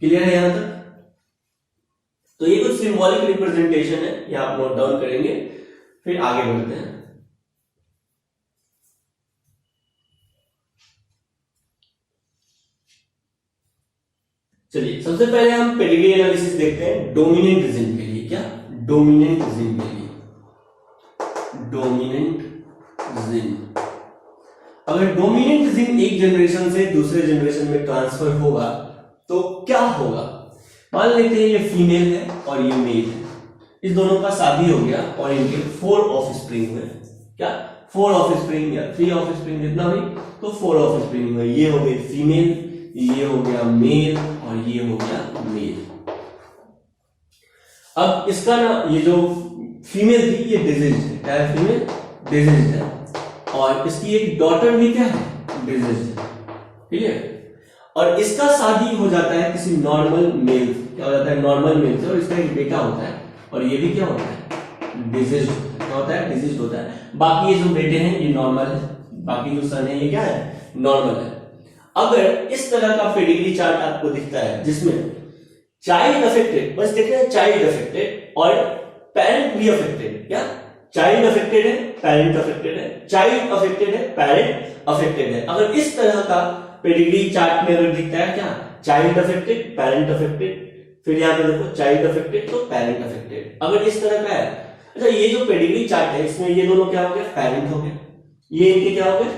क्लियर है यहां तक? तो ये कुछ सिंबॉलिक रिप्रेजेंटेशन है, ये आप नोट डाउन करेंगे, फिर आगे बढ़ते हैं। चलिए सबसे पहले हम पेडिग्री एनालिसिस देखते हैं डोमिनेंट जीन के लिए। क्या, डोमिनेंट जीन के लिए, डोमिनेंट जीन, अगर डोमिनेंट जीन एक जनरेशन से दूसरे जनरेशन में ट्रांसफर होगा तो क्या होगा। मान लेते हैं ये फीमेल है और ये मेल है, इस दोनों का शादी हो गया और इनके 4 ऑफस्प्रिंग हुए। क्या, 4 ऑफस्प्रिंग या 3 ऑफस्प्रिंग जितना भी, तो 4 ऑफस्प्रिंग हुए। ये हो गई फीमेल, ये हो गया मेल और ये हो गया मेल। अब इसका ना ये जो फीमेल थी ये डिजीज है, क्या है, फीमेल डिजीज है, और इसकी एक डॉटर भी क्या है, डिजीज है, ठीक है। और इसका शादी हो जाता है किसी नॉर्मल मेल, क्या हो जाता है, नॉर्मल मेल से, और इसका एक बेटा होता है और ये भी क्या होता है, डिजीज होता है, क्या होता है, डिजीज होता है। बाकी ये जो बेटे हैं ये नॉर्मल है, बाकी जो सन है ये क्या है, नॉर्मल है। अगर इस तरह का पेडिग्री चार्ट आपको दिखता है जिसमें चाइल्ड अफेक्टेड, बस देख रहे हैं चाइल्ड अफेक्टेड और पेरेंट भी अफेक्टेड, क्या, चाइल्ड अफेक्टेड है, पेरेंट अफेक्टेड है, चाइल्ड अफेक्टेड है, पेरेंट अफेक्टेड है। अगर इस तरह का पेडिग्री चार्ट में अगर दिखता है क्या, चाइल्ड अफेक्टेड, पेरेंट अफेक्टेड, फिर यहाँ पे देखो चाइल्ड अफेक्टेड तो पेरेंट अफेक्टेड, अगर इस तरह का है। अच्छा, ये जो पेडिग्री चार्ट है इसमें ये दोनों क्या हो गए, पेरेंट हो गए, ये इनके क्या हो गए,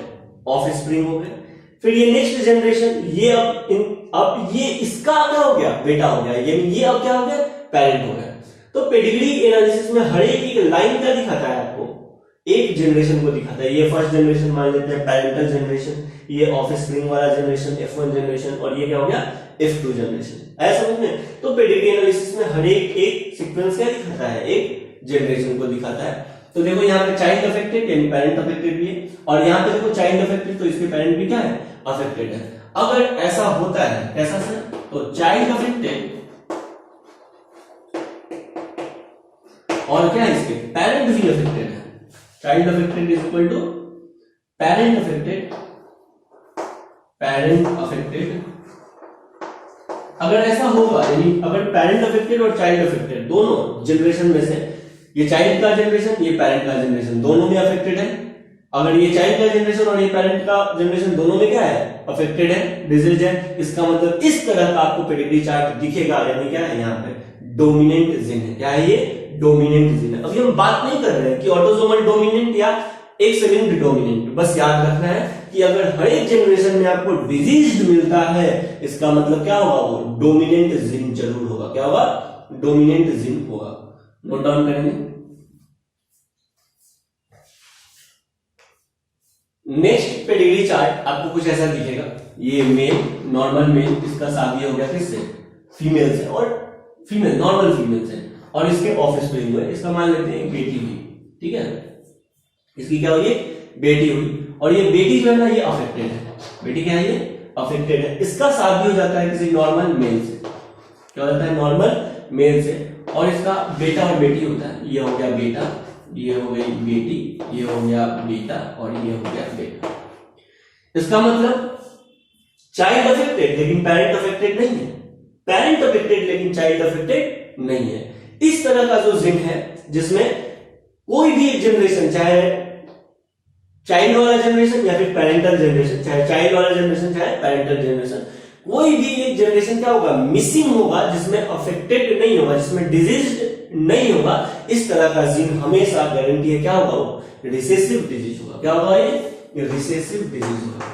ऑफस्प्रिंग हो गए। फिर ये नेक्स्ट जनरेशन, ये अब ये इसका क्या हो गया, बेटा हो गया, ये अब क्या हो गया, पेरेंट हो गया। तो पेडिग्री एनालिसिस में हर एक लाइन क्या दिखाता है आपको, एक जनरेशन को दिखाता है। ये फर्स्ट जनरेशन मान लेते हैं, पेरेंटल जनरेशन, ये ऑफस्प्रिंग वाला जनरेशन F1 जनरेशन, और ये क्या हो गया, F2 जनरेशन। ऐसा समझ में? तो पेडिग्री एनालिसिस में हर एक सीक्वेंस क्या दिखाता है, एक जनरेशन को दिखाता है। तो देखो यहाँ पे चाइल्ड अफेक्टेड यानी पेरेंट अफेक्टेड भी है, और यहाँ पे देखो चाइल्ड अफेक्टेड तो इसके पेरेंट भी क्या है, अफेक्टेड है। अगर ऐसा होता है, कैसा सर, तो चाइल्ड अफेक्टेड और क्या है इसके पेरेंट भी अफेक्टेड है, child affected is equal to parent affected, parent affected. अगर ऐसा होगा, यानी अगर पेरेंट अफेक्टेड और चाइल्ड अफेक्टेड दोनों जनरेशन में से, ये चाइल्ड का जनरेशन, ये पेरेंट का जनरेशन, दोनों में अफेक्टेड है। अगर ये चाइल्ड का जनरेशन और ये पेरेंट का जनरेशन दोनों में क्या है, अफेक्टेड है, डिजीज है, इसका मतलब इस तरह का आपको पेडिग्री चार्ट दिखेगा, यानी क्या है, यहाँ पे डोमिनेंट जीन है। क्या है ये, डोमिनेंट जीन है। अभी हम बात नहीं कर रहे हैं कि ऑटोसोमल डोमिनेंट या एक्स लिंक्ड डोमिनेंट, बस याद रखना है कि अगर हर एक जनरेशन में आपको डिजीज मिलता है, इसका मतलब क्या होगा, वो डोमिनेंट जीन जरूर होगा। क्या होगा, डोमिनेंट जीन होगा। नोट डाउन करेंगे। नेक्स्ट पेडिग्री चार्ट आपको कुछ ऐसा दिखेगा, ये मेल, नॉर्मल मेल, इसका शादी हो गया किससे, फीमेल से, और फीमेल, नॉर्मल फीमेल से, और इसके ऑफस्प्रिंग हुए, इसका मान लेते हैं बेटी हुई, ठीक है, इसकी क्या हुई, बेटी हुई, और ये बेटी जो है ना ये अफेक्टेड है, बेटी क्या है, ये अफेक्टेड है, इसका शादी हो जाता है किसी नॉर्मल मेल से, क्या हो जाता है, नॉर्मल मेल से, और इसका बेटा और बेटी होता है, ये हो गया बेटा, ये हो गई बेटी, ये हो गया बेटा, और ये हो गया बेटा। इसका मतलब चाइल्ड अफेक्टेड लेकिन पेरेंट अफेक्टेड नहीं है, पेरेंट अफेक्टेड लेकिन चाइल्ड अफेक्टेड नहीं है। इस तरह का जो जिन है जिसमें कोई भी एक जनरेशन, चाहे चाइल्ड वाला जनरेशन या फिर पेरेंटल जनरेशन, चाहे चाइल्ड वाला जनरेशन चाहे पेरेंटल जनरेशन, कोई भी एक जनरेशन क्या होगा, मिसिंग होगा, जिसमें अफेक्टेड नहीं होगा, जिसमें डिजीज नहीं होगा, इस तरह का जीन हमेशा गारंटी है क्या होगा, वो रिसेसिव डिजीज होगा। क्या होगा, ये रिसेसिव डिजीज होगा।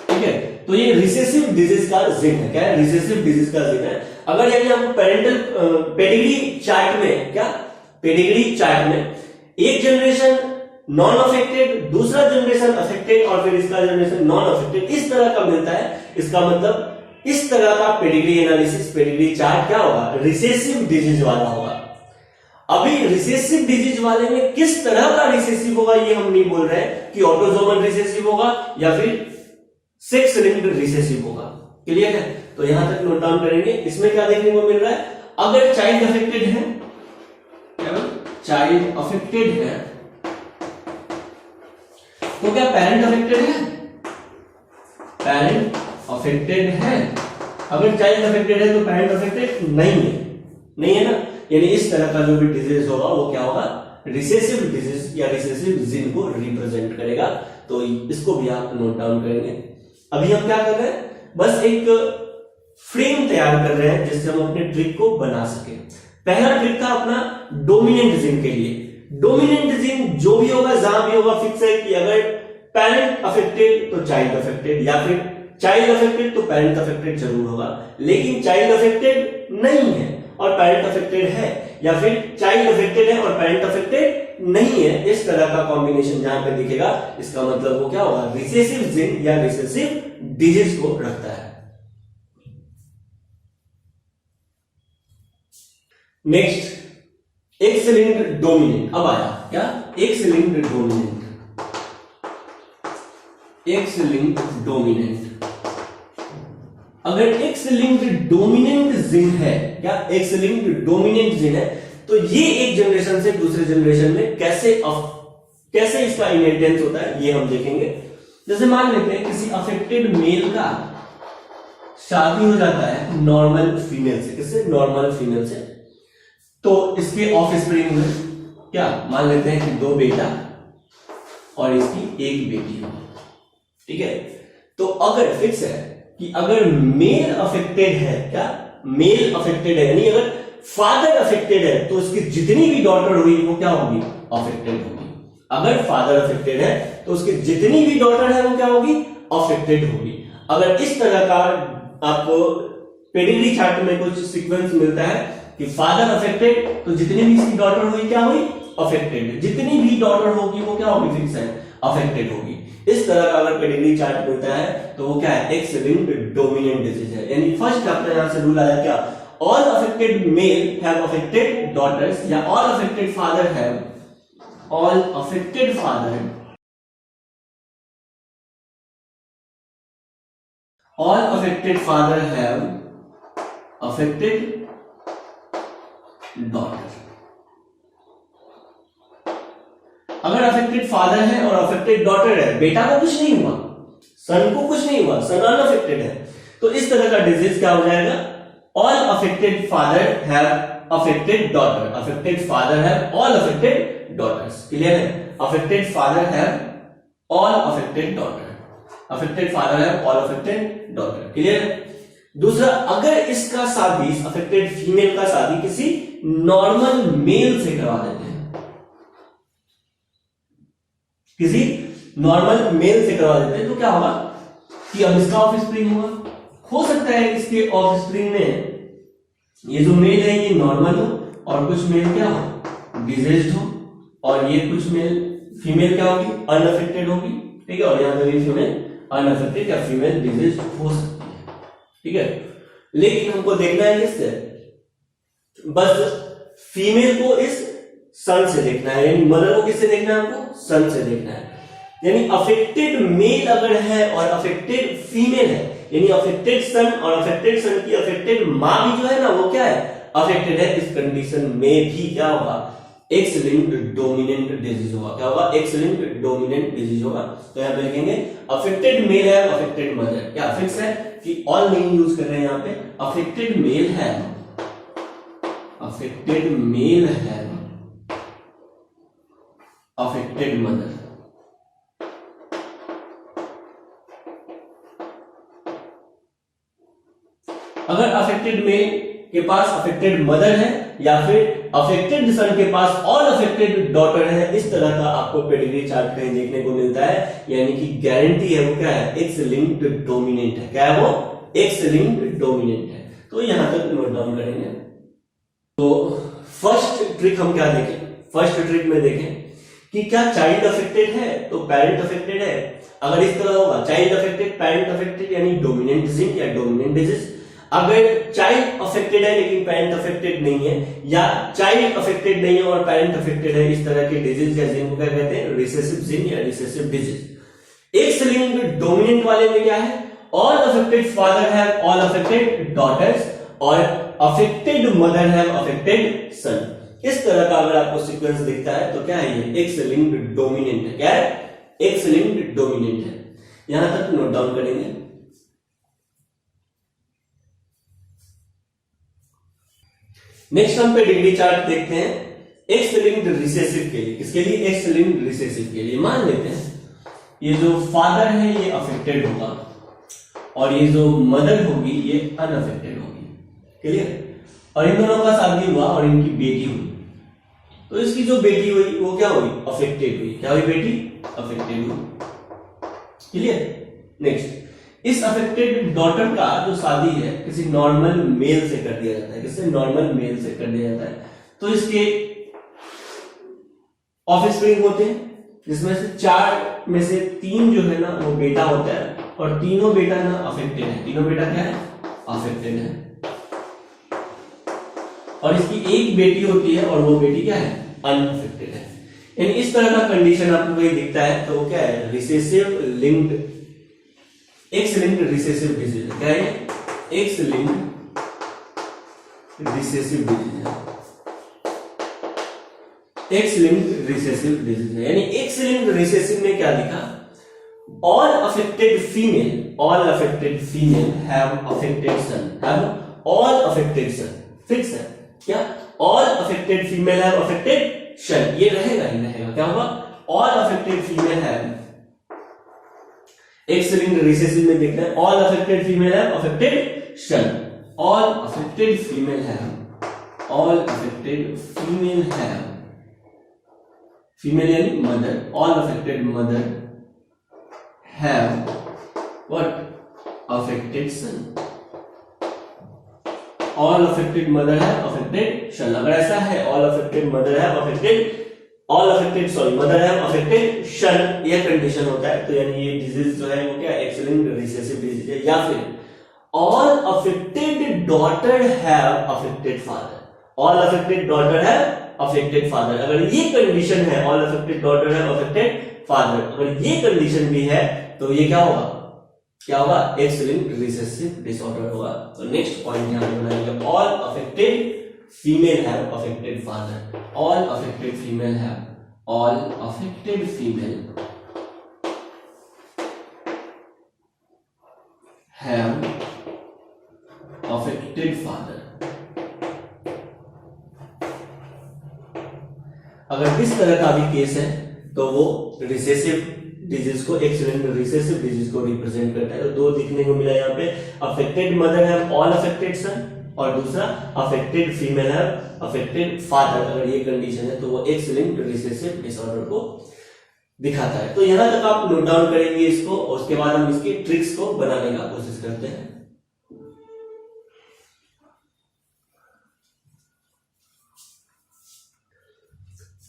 ठीक है, तो ये रिसेसिव डिजीज का जीन है। क्या है, रिसेसिव डिजीज का जीन है। अगर यदि आपको पेरेंटल पेडिग्री चार्ट में, क्या पेडिग्री चार्ट में एक जनरेशन नॉन अफेक्टेड, दूसरा जनरेशन अफेक्टेड और फिर इसका जनरेशन नॉन अफेक्टेड, इस तरह का मिलता है, इसका मतलब इस तरह का पेडिग्री एनालिसिस, पेडिग्री चार्ट क्या होगा, रिसेसिव डिजीज वाला होगा। अभी रिसेसिव डिजीज वाले में किस तरह का रिसेसिव होगा ये हम नहीं बोल रहे हैं कि ऑटोसोमल रिसेसिव होगा या फिर सेक्स लिंक्ड रिसेसिव होगा। क्लियर है, तो यहां तक नोट डाउन करेंगे। इसमें क्या देखने को मिल रहा है, अगर चाइल्ड अफेक्टेड है, चाइल्ड अफेक्टेड है तो क्या पेरेंट अफेक्टेड है, पेरेंट अफेक्टेड है। अगर चाइल्ड अफेक्टेड है तो पेरेंट अफेक्टेड नहीं है, नहीं है ना। यानी इस तरह का जो भी डिजीज होगा वो क्या होगा, रिसेसिव डिजीज या रिसेसिव जीन को रिप्रेजेंट करेगा। तो इसको भी आप नोट डाउन करेंगे। अभी हम क्या कर रहे हैं, बस एक फ्रेम तैयार कर रहे हैं जिससे हम अपने ट्रिक को बना सके। पहला ट्रिक था अपना डोमिनेंट जीन के लिए। डोमिनेंट जीन जो भी होगा, जहां भी होगा, फिक्स है कि अगर पेरेंट अफेक्टेड तो चाइल्ड अफेक्टेड, या फिर चाइल्ड अफेक्टेड तो पेरेंट अफेक्टेड जरूर होगा। लेकिन चाइल्ड अफेक्टेड नहीं है और पेरेंट अफेक्टेड है, या फिर चाइल्ड अफेक्टेड है और पेरेंट अफेक्टेड नहीं है, इस तरह का कॉम्बिनेशन जहां पे दिखेगा, इसका मतलब वो क्या होगा, रिसेसिव जीन या रिसेसिव डिजीज को रखता है। Next, x linked dominant. अब आया क्या, x linked dominant, x linked dominant. अगर एक्स लिंक्ड डोमिनेंट जीन है, क्या एक्स लिंक्ड डोमिनेंट जीन है, तो ये एक जनरेशन से दूसरे जनरेशन में कैसे इसका इनहेरिटेंस होता है ये हम देखेंगे। जैसे मान लेते हैं किसी अफेक्टेड मेल का शादी हो जाता है नॉर्मल फीमेल से, किससे, नॉर्मल फीमेल से, तो इसके ऑफस्प्रिंग में क्या मान लेते हैं कि 2 बेटा और इसकी 1 बेटी हो। ठीक है, तो अगर फिक्स है कि अगर मेल अफेक्टेड है, क्या मेल अफेक्टेड है, यानी अगर फादर अफेक्टेड है तो उसकी जितनी भी डॉटर हुई वो क्या होगी, अफेक्टेड होगी। अगर फादर अफेक्टेड है तो उसकी जितनी भी डॉटर है वो क्या होगी, अफेक्टेड होगी। अगर इस तरह का आपको पेडिग्री चार्ट में कुछ सीक्वेंस मिलता है कि फादर अफेक्टेड तो जितनी भी इसकी डॉटर हुई क्या हुई, अफेक्टेड, जितनी भी डॉटर होगी वो क्या होगी, फिक्स है, अफेक्टेड होगी। इस तरह का अगर पेडिग्री चार्ट मिलता है तो वो क्या है, एक्स लिंक्ड डोमिनेंट डिजीज है। यानी फर्स्ट अपना यहां से रूल आया क्या, all affected male have affected daughters, या all affected father have, all affected father, all affected father have affected daughter. अगर अफेक्टेड फादर है और अफेक्टेड डॉटर है, बेटा को कुछ नहीं हुआ, सन को कुछ नहीं हुआ, सन अनअफेक्टेड है, तो इस तरह का डिजीज क्या हो जाएगा, all affected father have affected daughter, affected father have all affected daughters. Clear है, affected father have all affected daughter, affected father have all affected daughter. Clear है। दूसरा, अगर इसका शादी, अफेक्टेड फीमेल का शादी किसी नॉर्मल मेल से करवा देते हैं, किसी नॉर्मल मेल से करवा देते हैं, तो क्या होगा कि अब इसका ऑफस्प्रिंग होगा। हो सकता है इसके ऑफस्प्रिंग में ये जो मेल है ये नॉर्मल हो और कुछ मेल क्या हो, डिजीज्ड हो, और ये कुछ मेल फीमेल क्या होगी, अनअफेक्टेड होगी। ठीक है, और यहां पे भी फीमेल अनअफेक्टेड या फीमेल डिजीज हो सकती है। ठीक है, लेकिन हमको देखना है किससे, बस फीमेल को इस सन से देखना है, यानी मदर को किससे देखना है, हमको सन से देखना है। यानी अफेक्टेड मेल अगर है और अफेक्टेड फीमेल है, यानी अफेक्टेड सन और अफेक्टेड सन की अफेक्टेड मां भी जो है ना वो क्या है, अफेक्टेड है। इस कंडीशन में भी क्या होगा, एक्स लिंक्ड डोमिनेंट डिजीज होगा। क्या होगा, एक्स लिंक्ड डोमिनेंट डिजीज होगा। तो यहां पे लिखेंगे अफेक्टेड मेल है, अफेक्टेड मदर, क्या फिक्स है कि ऑल नहीं यूज कर रहे हैं यहां पे, अफेक्टेड मेल है, अफेक्टेड मेल है, अफेक्टेड मदर। अगर अफेक्टेड मेल के पास अफेक्टेड मदर है या फिर अफेक्टेड सन के पास ऑल अफेक्टेड डॉटर है, इस तरह का आपको पेडिग्री चार्ट कहीं देखने को मिलता है, यानी कि गारंटी है वो क्या है, एक्स लिंक्ड डोमिनेंट है। क्या है वो, एक्स लिंक्ड डोमिनेंट है। तो यहां तक नोट डाउन करेंगे। तो फर्स्ट ट्रिक हम क्या देखें, फर्स्ट ट्रिक में देखें कि क्या चाइल्ड अफेक्टेड है तो पेरेंट अफेक्टेड है। अगर इस तरह होगा चाइल्ड अफेक्टेड पेरेंट अफेक्टेड यानी डोमिनेंट जीन या डोमिनेंट डिजीज। अगर चाइल्ड अफेक्टेड है लेकिन पेरेंट अफेक्टेड नहीं है, या चाइल्ड अफेक्टेड नहीं है और पेरेंट अफेक्टेड है, इस तरह के डिजीज या जीन को क्या कहते हैं, रिसेसिव जीन या recessive disease. X linked dominant वाले में क्या है, all affected father have all affected daughters और affected mother have affected son. इस तरह का अगर आपको सीक्वेंस दिखता है तो क्या है, ये एक्स लिंक्ड डोमिनेंट है। क्या है, एक्स लिंक्ड डोमिनेंट है। यहां तक नोट डाउन करेंगे। नेक्स्ट हम पे डिग्री चार्ट देखते हैं एक्स लिंक्ड रिसेसिव के लिए। किसके लिए, एक्स लिंक्ड रिसेसिव के लिए। मान लेते हैं ये जो फादर है ये अफेक्टेड होगा और ये जो मदर होगी ये अनअफेक्टेड होगी। क्लियर। और इन दोनों का शादी हुआ और इनकी बेटी हुई, तो इसकी जो बेटी हुई वो क्या हुई, अफेक्टेड हुई। क्या हुई बेटी, अफेक्टेड हुई। क्लियर। नेक्स्ट, इस अफेक्टेड डॉटर का जो शादी है किसी नॉर्मल मेल से कर दिया जाता है। किससे, नॉर्मल मेल से कर दिया जाता है। तो इसके ऑफस्प्रिंग होते हैं जिसमें से 4 में से 3 जो है ना वो बेटा होता है और तीनों बेटा ना अफेक्टेड है। तीनों बेटा क्या है, अफेक्टेड है। और इसकी एक बेटी होती है और वो बेटी क्या है, अनअफेक्टेड है। यानी इस तरह का कंडीशन आपको कहीं दिखता है तो वो क्या है, recessive linked, X linked recessive disease. क्या है, एक्स लिंक्ड रिसेसिव डिजीज है। एक्स लिंक्ड रिसेसिव डिजीज है। यानी एक्स लिंक्ड रिसेसिव में क्या लिखा, all affected female have affected son, have all affected son. Fix है क्या, all affected female have affected son, ये रहेगा ही रहेगा। क्या होगा, all affected female have, X linked recessive में देखना है all affected female have affected son, all affected female have, all affected female have, female यानी mother, all affected mother have what, affected son. All affected mother है affected son. अगर ऐसा है all affected mother है affected, all affected sorry mother है affected son, ये condition होता है। तो यानी ये डिजीज जो है वो क्या, एक्स लिंक्ड रिसेसिव डिजीज है। या फिर all affected daughter have affected father, all affected daughter have affected father. अगर ये कंडीशन है all affected daughter have affected father, अगर ये कंडीशन भी है तो ये क्या होगा, क्या होगा, एक्स लिंक्ड रिसेसिव डिसऑर्डर होगा। तो नेक्स्ट पॉइंट यहां पे बनाएंगे, all affected female have affected father, all affected female have, all affected female have affected father. अगर इस तरह का भी केस है तो वो रिसेसिव डिजीज को, एक्स लिंक्ड रिसेसिव डिजीज को रिप्रेजेंट करता है। तो दो दिखने को मिला यहाँ पे, affected mother have all affected son और दूसरा affected female have affected father. अगर ये कंडीशन है तो वो एक्स लिंक्ड रिसेसिव डिसऑर्डर को दिखाता है। तो यहां तक आप नोट डाउन करेंगे इसको और उसके बाद हम इसकी ट्रिक्स को बनाने का कोशिश करते हैं।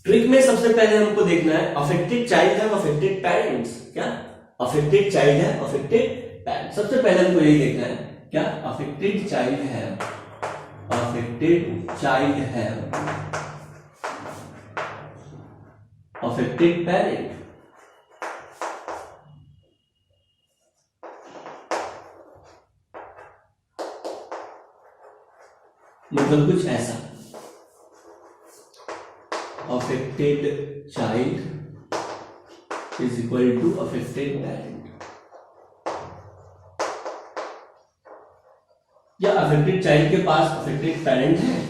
ट्रिक में सबसे पहले हमको देखना है अफेक्टेड चाइल्ड है अफेक्टेड पेरेंट्स। क्या, अफेक्टेड चाइल्ड है अफेक्टेड पेरेंट्स। सबसे पहले हमको यही देखना है, क्या, अफेक्टेड चाइल्ड है अफेक्टेड चाइल्ड है अफेक्टेड पेरेंट। मतलब कुछ ऐसा, affected child is equal to affected parent, या अफेक्टेड चाइल्ड के पास अफेक्टेड पेरेंट है।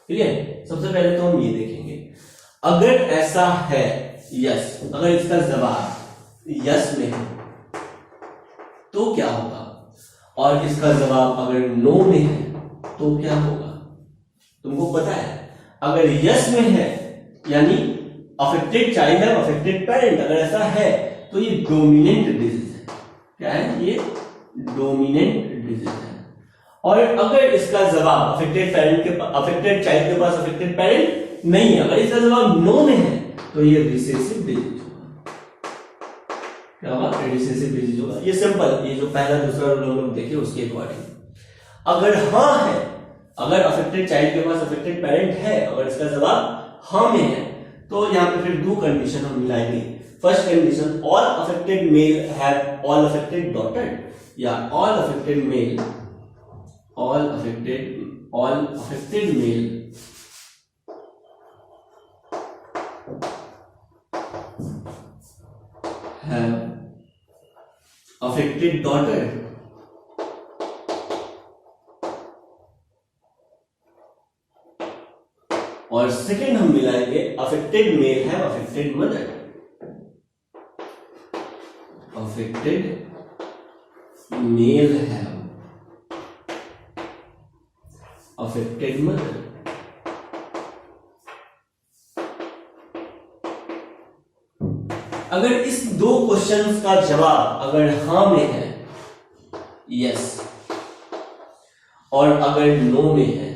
क्लियर। सबसे पहले तो हम ये देखेंगे, अगर ऐसा है यस, अगर इसका जवाब यस में है तो क्या होगा, और इसका जवाब अगर नो में है तो क्या होगा? तुमको पता है अगर यस में है यानी अफेक्टेड चाइल्ड है अफेक्टेड पेरेंट, अगर ऐसा है तो ये डोमिनेंट डिजीज है। क्या है ये? डोमिनेंट डिजीज है। और अगर इसका जवाब अफेक्टेड चाइल्ड के पास अफेक्टेड पेरेंट नहीं है, अगर इसका जवाब नो में है तो ये रिसेसिव डिजीज होगा। क्या होगा? रिसेसिव डिजीज होगा। ये सिंपल, ये जो पहला दूसरा रूल हम लोग देखे उसके अकॉर्डिंग। अगर हाँ है, अगर अफेक्टेड चाइल्ड के पास अफेक्टेड पेरेंट है, अगर इसका जवाब हाँ में है तो यहाँ पे फिर दो कंडीशन हम मिलाएंगे। First condition, all affected male have all affected daughter, या all affected male have affected daughter, और सेकेंड हम मिलाएंगे अफेक्टेड मेल है अफेक्टेड मदर, अफेक्टेड मेल है अफेक्टेड मदर। अगर इस दो क्वेश्चंस का जवाब अगर हाँ में है, यस, और अगर नो में है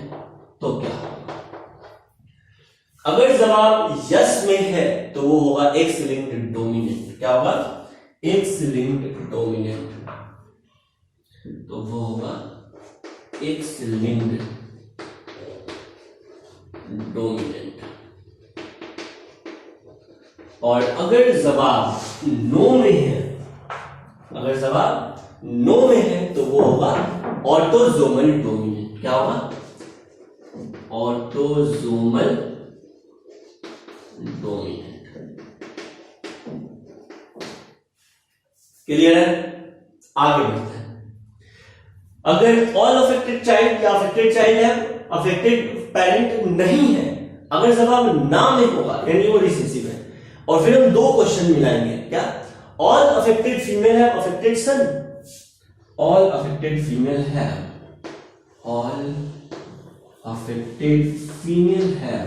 तो क्या होगा? अगर जवाब यस में है तो वो होगा एक्स लिंक्ड डोमिनेंट। क्या होगा? X linked dominant. तो वो होगा एक्स लिंक्ड डोमिनेंट। और अगर जवाब नो में है, अगर जवाब नो में है तो वो होगा ऑटोजोमल डोमिनेंट। क्या होगा? Autosomal dominant. क्लियर है? आगे बढ़ते हैं। अगर ऑल अफेक्टेड चाइल्ड या अफेक्टेड चाइल्ड है अफेक्टेड पेरेंट नहीं है, अगर जवाब ना में होगा यानी वो रिसेसिव है, और फिर हम दो क्वेश्चन मिलाएंगे। क्या? ऑल अफेक्टेड फीमेल है affected son, all affected female है, ऑल अफेक्टेड फीमेल है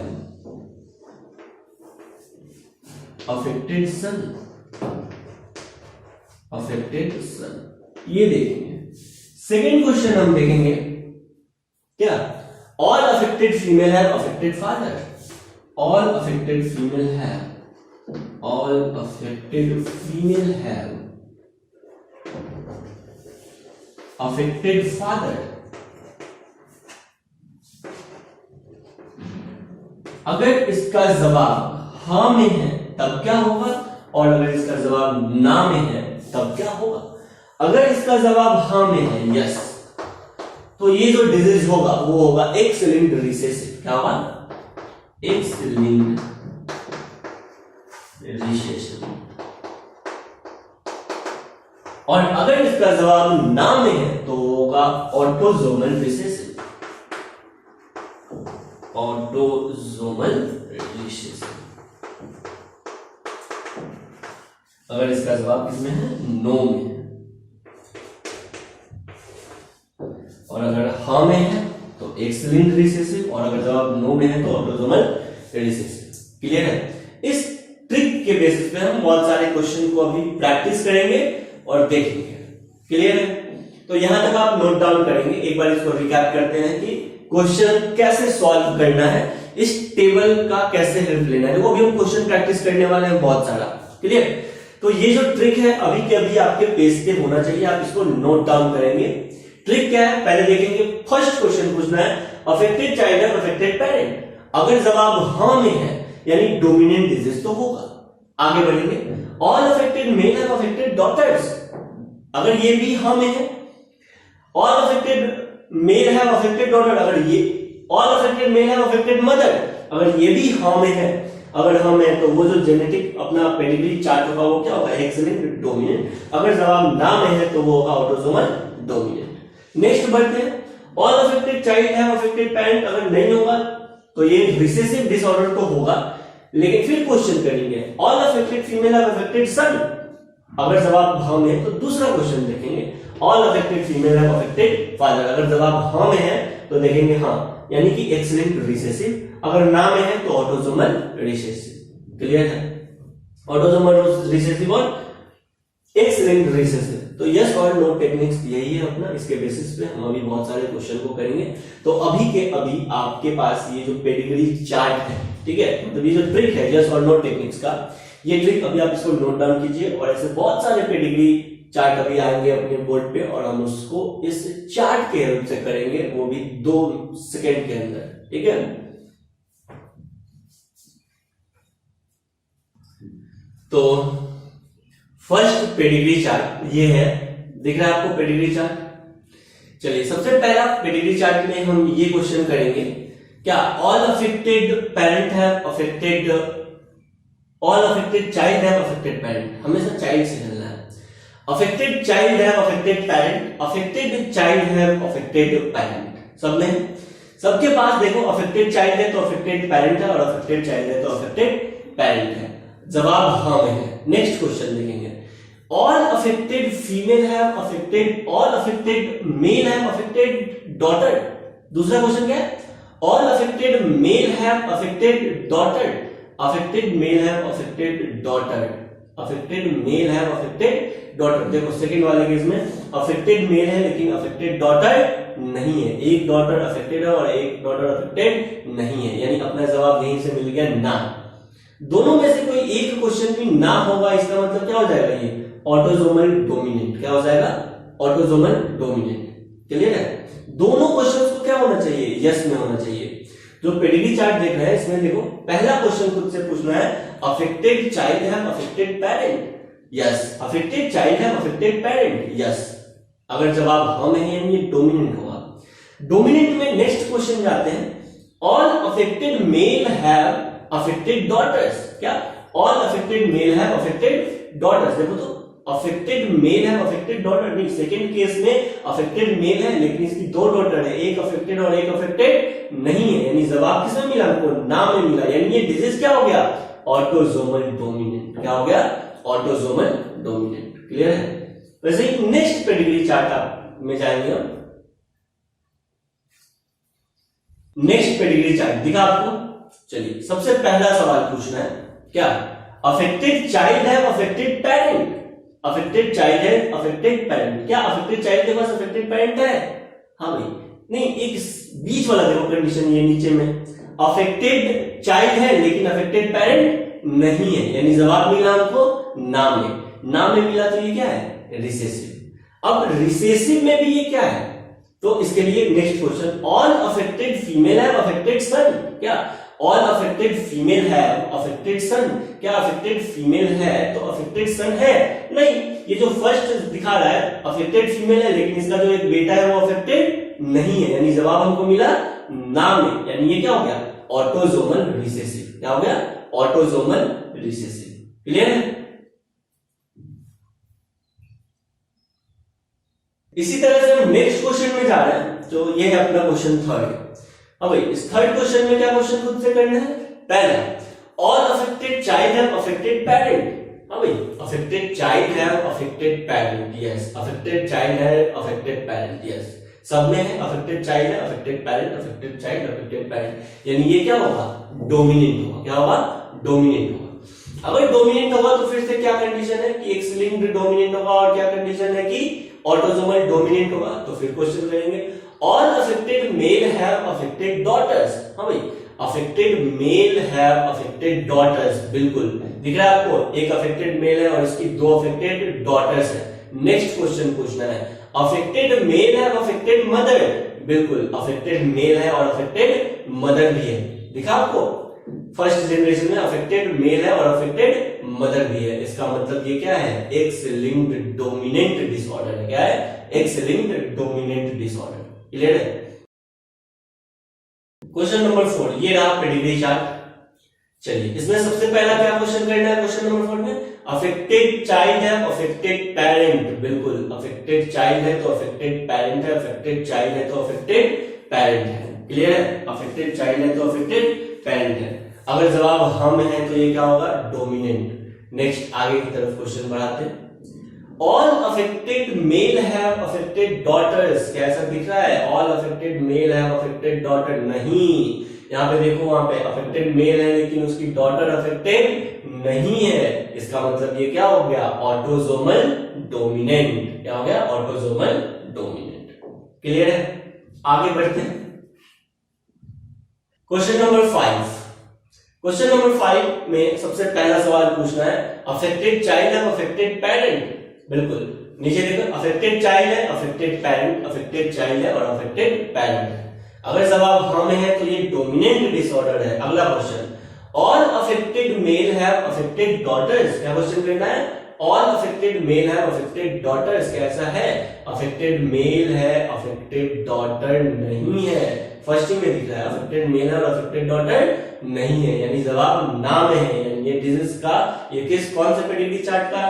अफेक्टेड सन, अफेक्टेड सन। ये देखेंगे। सेकेंड क्वेश्चन हम देखेंगे। क्या? ऑल अफेक्टेड फीमेल है affected father, all affected female है, ऑल अफेक्टेड फीमेल है अफेक्टेड फादर। अगर इसका जवाब हाँ में है तब क्या होगा, और अगर इसका जवाब ना में है तब क्या होगा? अगर इसका जवाब हाँ में है, यस, तो ये जो डिजीज होगा वो होगा एक्स लिंक्ड रिसेसिव। क्या होगा? X linked recessive. और अगर इसका जवाब ना में है तो होगा ऑटोजोमल रिसेसिव, ऑटोजोमल रिसेसिव। अगर इसका जवाब किसमें है? नो में है। और अगर हाँ में है तो एक्स लिंक्ड रिसेसिव, और अगर जवाब नो में है तो ऑटोजोमल रिसेसिव। क्लियर है? इस ट्रिक के बेसिस पे हम बहुत सारे क्वेश्चन को अभी प्रैक्टिस करेंगे और देखेंगे। क्लियर है? तो यहां तक आप नोट डाउन करेंगे। एक बार इसको रिकैप करते हैं कि क्वेश्चन कैसे सॉल्व करना है, इस टेबल का कैसे हेल्प लेना है। वो भी हम क्वेश्चन प्रैक्टिस करने वाले हैं बहुत सारा। क्लियर? तो ये जो ट्रिक है अभी के अभी आपके पेज पे होना चाहिए, आप इसको नोट डाउन करेंगे। ट्रिक क्या है पहले देखेंगे। फर्स्ट क्वेश्चन पूछना है अफेक्टेड चाइल्ड है अफेक्टेड पेरेंट, अगर जवाब हाँ में है यानी डोमिनेंट डिजीज तो होगा। आगे बढ़ेंगे। ऑल अफेक्टेड मेल है अफेक्टेड डॉटर्स, अगर ये भी हाँ में है। ऑल अफेक्टेड मेल है अफेक्टेड डॉटर, अगर ये ऑल अफेक्टेड मेल है अफेक्टेड मदर, अगर ये भी हाँ में है, अगर हाँ में तो वो जो जेनेटिक अपना पेडिग्री चार्ट होगा वो क्या होगा? X linked dominant. अगर जवाब ना में है तो वो होगा ऑटोसोमल डोमिनेंट। नेक्स्ट बढ़ते हैं। ऑल अफेक्टेड चाइल्ड है अफेक्टेड पेरेंट, अगर नहीं होगा तो ये रिसेसिव डिसऑर्डर तो होगा, लेकिन फिर क्वेश्चन करेंगे ऑल अफेक्टेड फीमेल है अफेक्टेड सन, अगर जवाब हाँ में है तो दूसरा क्वेश्चन देखेंगे all affected female have affected father. अगर जवाब हाँ में है तो देखेंगे हाँ, यानी कि एक्स लिंक्ड रिसेसिव। अगर ना में है तो ऑटोसोमल रिसेसिव। क्लियर है? ऑटोसोमल रिसेसिव और एक्स लिंक्ड रिसेसिव। तो यस और नो टेक्निक्स यही है अपना, इसके बेसिस पे हम अभी बहुत सारे क्वेश्चन को करेंगे। तो अभी के अभी आपके पास ये जो पेडिग्री चार्ट है, ठीक है, मतलब ये जो ट्रिक है यस और नो टेक्निक्स का, ये ट्रिक अभी आप इसको नोट डाउन कीजिए। और ऐसे बहुत सारे पेडिग्री चार्ट अभी आएंगे अपने बोर्ड पे और हम उसको इस चार्ट के हेल्प से करेंगे, वो भी 2 सेकेंड के अंदर। ठीक है, तो फर्स्ट पेडिग्री चार्ट ये है, दिख रहा है आपको पेडिग्री चार्ट। चलिए सबसे पहला पेडिग्री चार्ट में हम ये क्वेश्चन करेंगे, क्या all affected parent have affected, all affected child have affected parent, हमेशा चाइल्ड से चलना है। Affected child have affected parent, affected child have affected parent. सब में सबके पास देखो अफेक्टेड चाइल्ड है तो अफेक्टेड पेरेंट है, और अफेक्टेड चाइल्ड है तो अफेक्टेड पेरेंट है। जवाब हाँ में है। नेक्स्ट क्वेश्चन देखेंगे, all affected female have affected, all affected male have affected daughter. दूसरा क्वेश्चन क्या है, all affected male have affected daughter, affected male have affected daughter, affected male have affected daughter. देखो सेकंड वाले case में affected male है लेकिन affected daughter नहीं है, एक डॉटर अफेक्टेड है और एक डॉटर अफेक्टेड नहीं है, यानी अपना जवाब यहीं से मिल गया ना। दोनों में से कोई एक क्वेश्चन भी ना होगा, इसका मतलब क्या हो जाएगा, ये ऑटोसोमल डोमिनेंट। क्या हो जाएगा, ऑटोसोमल डोमिनेंट। क्लियर है? दोनों क्वेश्चंस को क्या होना चाहिए, यस में होना चाहिए। जो पेडिग्री चार्ट देख रहे हैं इसमें देखो पहला क्वेश्चन खुद से पूछना है, affected child have affected parent, yes. Affected child have affected parent, yes. अगर जवाब हाँ में है ये डोमिनेंट होगा। डोमिनेंट में नेक्स्ट क्वेश्चन जाते हैं, all affected male have affected daughters. क्या all affected male have affected daughters? देखो तो affected male have affected daughter नहीं, सेकंड केस में अफेक्टेड मेल है लेकिन इसकी 2 डॉटर है, एक अफेक्टेड और एक अफेक्टेड नहीं है, यानी जवाब किसमें मिला हमको, ना में मिला, यानी ये डिजीज क्या हो गया, ऑटोसोमल डोमिनेंट। क्या हो गया, ऑटोसोमल डोमिनेंट। क्लियर है? वैसे ही नेक्स्ट पेडिग्री चार्ट आप में जाएंगे हम। नेक्स्ट पेडिग्री चार्ट दिखा आपको। चलिए सबसे पहला सवाल पूछना है, क्या affected child have affected parent, affected child है अफेक्टेड पेरेंट। क्या अफेक्टेड चाइल्ड के पास अफेक्टेड पेरेंट है? हाँ भाई नहीं, एक बीच वाला देखो कंडीशन, ये नीचे में अफेक्टेड चाइल्ड है लेकिन अफेक्टेड पेरेंट नहीं है, यानी जवाब मिला हमको ना में। ना में मिला तो ये क्या है, रिसेसिव। अब रिसेसिव में भी ये क्या है, तो इसके लिए next question, all affected female have affected son. क्या all affected female have affected son? क्या अफेक्टेड फीमेल है तो अफेक्टेड सन है? नहीं, ये जो फर्स्ट दिखा रहा है अफेक्टेड फीमेल है लेकिन इसका जो एक बेटा है वो अफेक्टेड नहीं है, यानी जवाब हमको मिला ना में, यानी ये क्या हो गया, ऑटोसोमल रिसेसिव। क्या हो गया, ऑटोसोमल रिसेसिव। क्लियर है? इसी तरह से हम नेक्स्ट क्वेश्चन में जा रहे हैं, तो ये है अपना क्वेश्चन थर्ड। अब भाई इस थर्ड क्वेश्चन में क्या क्वेश्चन खुद से करना है, पहला all affected child have affected parent. हाँ भाई affected child have affected parent, yes. Affected child have affected parent, yes. सब में है अफेक्टेड चाइल्ड है affected parent, affected child affected parent, यानी ये क्या होगा, डोमिनेंट होगा। क्या होगा, डोमिनेंट होगा। अगर डोमिनेंट होगा तो फिर से क्या कंडीशन है कि एक्स लिंक्ड डोमिनेंट होगा, और क्या कंडीशन है कि ऑटोसोमल डोमिनेंट होगा। तो फिर क्वेश्चन करेंगे, all affected male have affected daughters. हाँ भाई affected male have affected daughters, बिल्कुल दिख रहा है आपको, एक अफेक्टेड मेल है और इसकी 2 अफेक्टेड डॉटर्स है। नेक्स्ट क्वेश्चन पूछना है, affected male have affected mother. बिल्कुल अफेक्टेड मेल है और अफेक्टेड मदर भी है, दिखा आपको, फर्स्ट जनरेशन में अफेक्टेड मेल है और अफेक्टेड मदर भी है। इसका मतलब ये क्या है, एक्स लिंक्ड डोमिनेंट डिसऑर्डर है। क्या है, X linked dominant disorder. Clear है? क्वेश्चन नंबर 4 ये रहा पेडिग्री चार्ट। चलिए इसमें सबसे पहला क्या क्वेश्चन करना है, क्वेश्चन नंबर 4 में अफेक्टेड चाइल्ड है अफेक्टेड पेरेंट। बिल्कुल अफेक्टेड चाइल्ड है तो अफेक्टेड पेरेंट है, अफेक्टेड चाइल्ड है तो अफेक्टेड पेरेंट है। क्लियर है? अफेक्टेड चाइल्ड है तो अफेक्टेड पेरेंट है। अगर जवाब हम है तो ये क्या होगा, डोमिनेंट। नेक्स्ट आगे की तरफ क्वेश्चन बढ़ाते हैं, all affected male have affected daughters, क्या ऐसा दिख रहा है? All affected male have affected daughter, नहीं, यहाँ पे देखो वहां पे अफेक्टेड मेल है लेकिन उसकी डॉटर अफेक्टेड नहीं है, इसका मतलब ये क्या हो गया? Autosomal dominant. क्या हो गया? Autosomal dominant. क्लियर है? आगे बढ़ते हैं। Question number 5। क्वेश्चन नंबर 5 में सबसे पहला सवाल पूछना है, अफेक्टेड चाइल्ड है अफेक्टेड पेरेंट। बिल्कुल नीचे देखो, अफेक्टेड चाइल्ड है अफेक्टेड पेरेंट, अफेक्टेड चाइल्ड है और अफेक्टेड पेरेंट है। अगर जवाब हाँ में है तो ये डोमिनेंट डिसऑर्डर है। अगला question, all affected male have affected daughters, क्या क्वेश्चन करना है? All affected male have affected daughters, कैसा है? अफेक्टेड मेल है अफेक्टेड डॉटर नहीं है। फर्स्ट में दिख रहा है अफेक्टेड मेल है और अफेक्टेड डॉटर नहीं है, यानी जवाब ना में है। यानी ये डिजीज का, ये किस कौन से पेडिग्री चार्ट का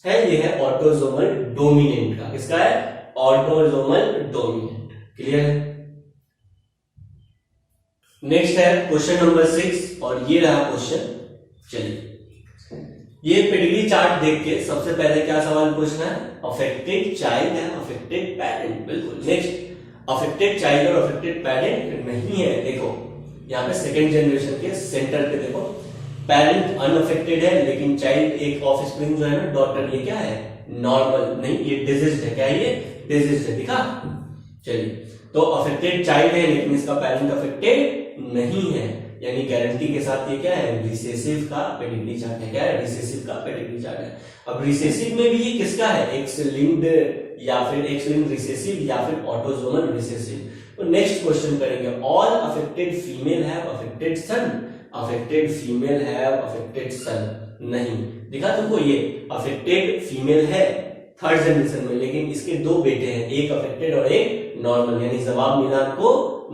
है? ये है ऑटोसोमल डोमिनेंट का। किसका है? Autosomal dominant. क्लियर है? नेक्स्ट है क्वेश्चन नंबर 6 और ये रहा क्वेश्चन। चलिए, ये पेडिग्री चार्ट देख के सबसे पहले क्या सवाल पूछना है? अफेक्टेड चाइल्ड है अफेक्टेड पेरेंट। बिल्कुल। नेक्स्ट, अफेक्टेड चाइल्ड और अफेक्टेड पेरेंट नहीं है। देखो यहाँ पे सेकेंड जनरेशन के सेंटर पे देखो, पेरेंट अनअफेक्टेड है लेकिन चाइल्ड एक ऑफस्प्रिंग जो है ना, डॉटर, ये क्या है? नॉर्मल नहीं, ये डिजीज्ड है। क्या है ये? डिजीज्ड है। दिखा? चलिए, तो अफेक्टेड चाइल्ड है लेकिन इसका पेरेंट अफेक्टेड नहीं है, यानी गारंटी के साथ ये क्या है? रिसेसिव का पेडिग्री चार्ट है। क्या है? रिसेसिव का पेडिग्री चार्ट है। अब रिसेसिव में भी ये किसका है? एक्स लिंक्ड या फिर एक्स लिंक्ड रिसेसिव या फिर ऑटोसोमल रिसेसिव। तो नेक्स्ट क्वेश्चन करेंगे, all affected female have affected son, affected female have affected son नहीं। दिखा तुमको? ये अफेक्टेड फीमेल है थर्ड जनरेशन में, लेकिन इसके दो बेटे हैं, एक अफेक्टेड और एक नॉर्मल, यानी जवाब मिला आपको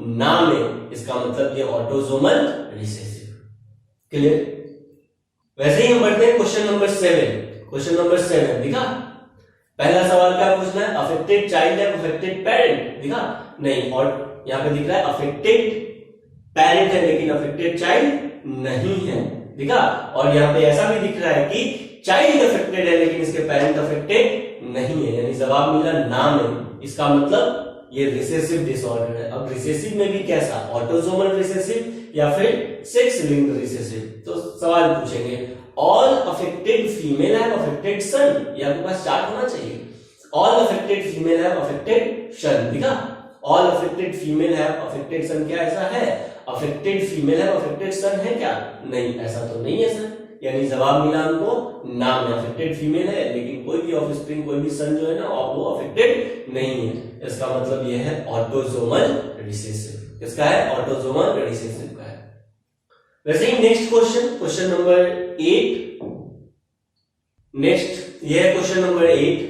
ना में। इसका मतलब ये ऑटोसोमल रिसेसिव। क्लियर? वैसे ही हम बढ़ते हैं क्वेश्चन नंबर 7। क्वेश्चन नंबर 7 दिखा? पहला सवाल क्या पूछना है? अफेक्टेड चाइल्ड है अफेक्टेड पेरेंट। दिखा? नहीं, और यहां पे दिख रहा है अफेक्टेड पेरेंट है लेकिन अफेक्टेड चाइल्ड नहीं है। दिखा? और यहां पे ऐसा भी दिख रहा है कि चाइल्ड अफेक्टेड है लेकिन इसके पेरेंट अफेक्टेड नहीं है, यानी जवाब मिला ना में। इसका मतलब ये रिसेसिव डिसऑर्डर है। अब रिसेसिव में भी कैसा? ऑटोसोमल रिसेसिव या फिर सेक्स लिंक्ड रिसेसिव। तो सवाल पूछेंगे, all affected female have affected son, ये आपके पास चार्ट होना चाहिए। All affected female have affected son. दिखा? All affected female have affected son, क्या ऐसा है? Affected female have affected son है क्या? नहीं, ऐसा तो नहीं है सर, यानी जवाब मिला हमको ना में। अफेक्टेड फीमेल है लेकिन कोई भी ऑफस्प्रिंग, कोई भी सन जो है ना, वो अफेक्टेड नहीं है। इसका मतलब ये है ऑटोसोमल रिसेसिव। किसका है? ऑटोसोमल रिसेसिव का है। वैसे ही next question, question number 8। Next ये है क्वेश्चन नंबर 8।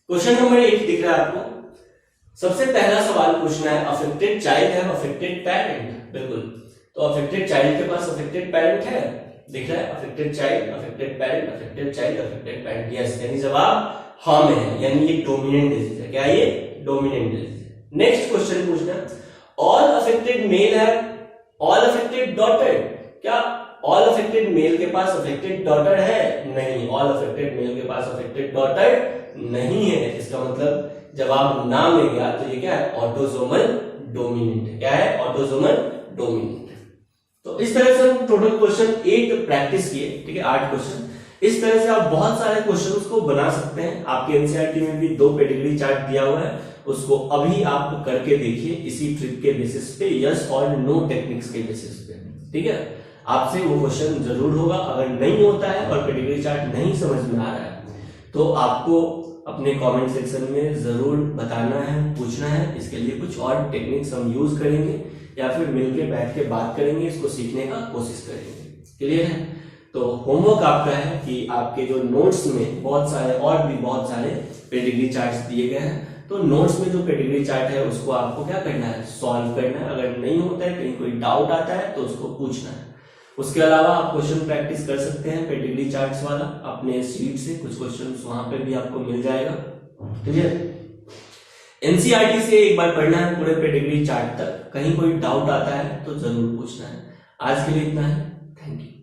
क्वेश्चन नंबर 8 दिख रहा है आपको? सबसे पहला सवाल पूछना है, अफेक्टेड चाइल्ड है अफेक्टेड पेरेंट। बिल्कुल, तो अफेक्टेड चाइल्ड के पास अफेक्टेड पेरेंट है। दिख रहा है? Affected child affected parent, affected child affected parent. Yes, यानी जवाब हाँ में है, यानी ये डोमिनेंट डिजीज है। क्या ये? डोमिनेंट डिजीज है। नेक्स्ट क्वेश्चन पूछना, ऑल अफेक्टेड मेल है ऑल अफेक्टेड डॉटर। क्या ऑल अफेक्टेड मेल के पास अफेक्टेड डॉटर है? नहीं, ऑल अफेक्टेड मेल के पास अफेक्टेड डॉटर नहीं है। इसका मतलब जवाब ना में गया, तो ये क्या है? ऑटोसोमल डोमिनेंट है। क्या है? Autosomal dominant. तो इस तरह से हम टोटल क्वेश्चन 8 प्रैक्टिस किए। ठीक है, 8 क्वेश्चन। इस तरह से आप बहुत सारे क्वेश्चंस को बना सकते हैं। आपके एनसीईआरटी में भी 2 पेडिग्री चार्ट दिया हुआ है, उसको अभी आप करके देखिए इसी ट्रिक के बेसिस पे, यस और नो टेक्निक्स के बेसिस पे। ठीक है, आपसे वो क्वेश्चन जरूर होगा। अगर नहीं होता है और पेडिग्री चार्ट नहीं समझ में आ रहा है तो आपको अपने कमेंट सेक्शन में जरूर बताना है, पूछना है। इसके लिए कुछ और टेक्निक्स हम यूज करेंगे या फिर मिलकर बैठ के बात करेंगे, इसको सीखने का कोशिश करेंगे। क्लियर है? तो होमवर्क आपका है कि आपके जो नोट्स में बहुत सारे और भी बहुत सारे पेडिग्री चार्ट्स दिए गए हैं, तो नोट्स में जो पेडिग्री चार्ट है उसको आपको क्या करना है? सॉल्व करना है। अगर नहीं होता है, कहीं कोई डाउट आता है तो उसको पूछना है। उसके अलावा आप क्वेश्चन प्रैक्टिस कर सकते हैं पेडिग्री चार्ट्स वाला अपने शीट से, कुछ क्वेश्चन वहां पे भी आपको मिल जाएगा। ठीक है, एनसीईआरटी से एक बार पढ़ना है पूरे पेडिग्री चार्ट तक। कहीं कोई डाउट आता है तो जरूर पूछना है। आज के लिए इतना है। Thank you.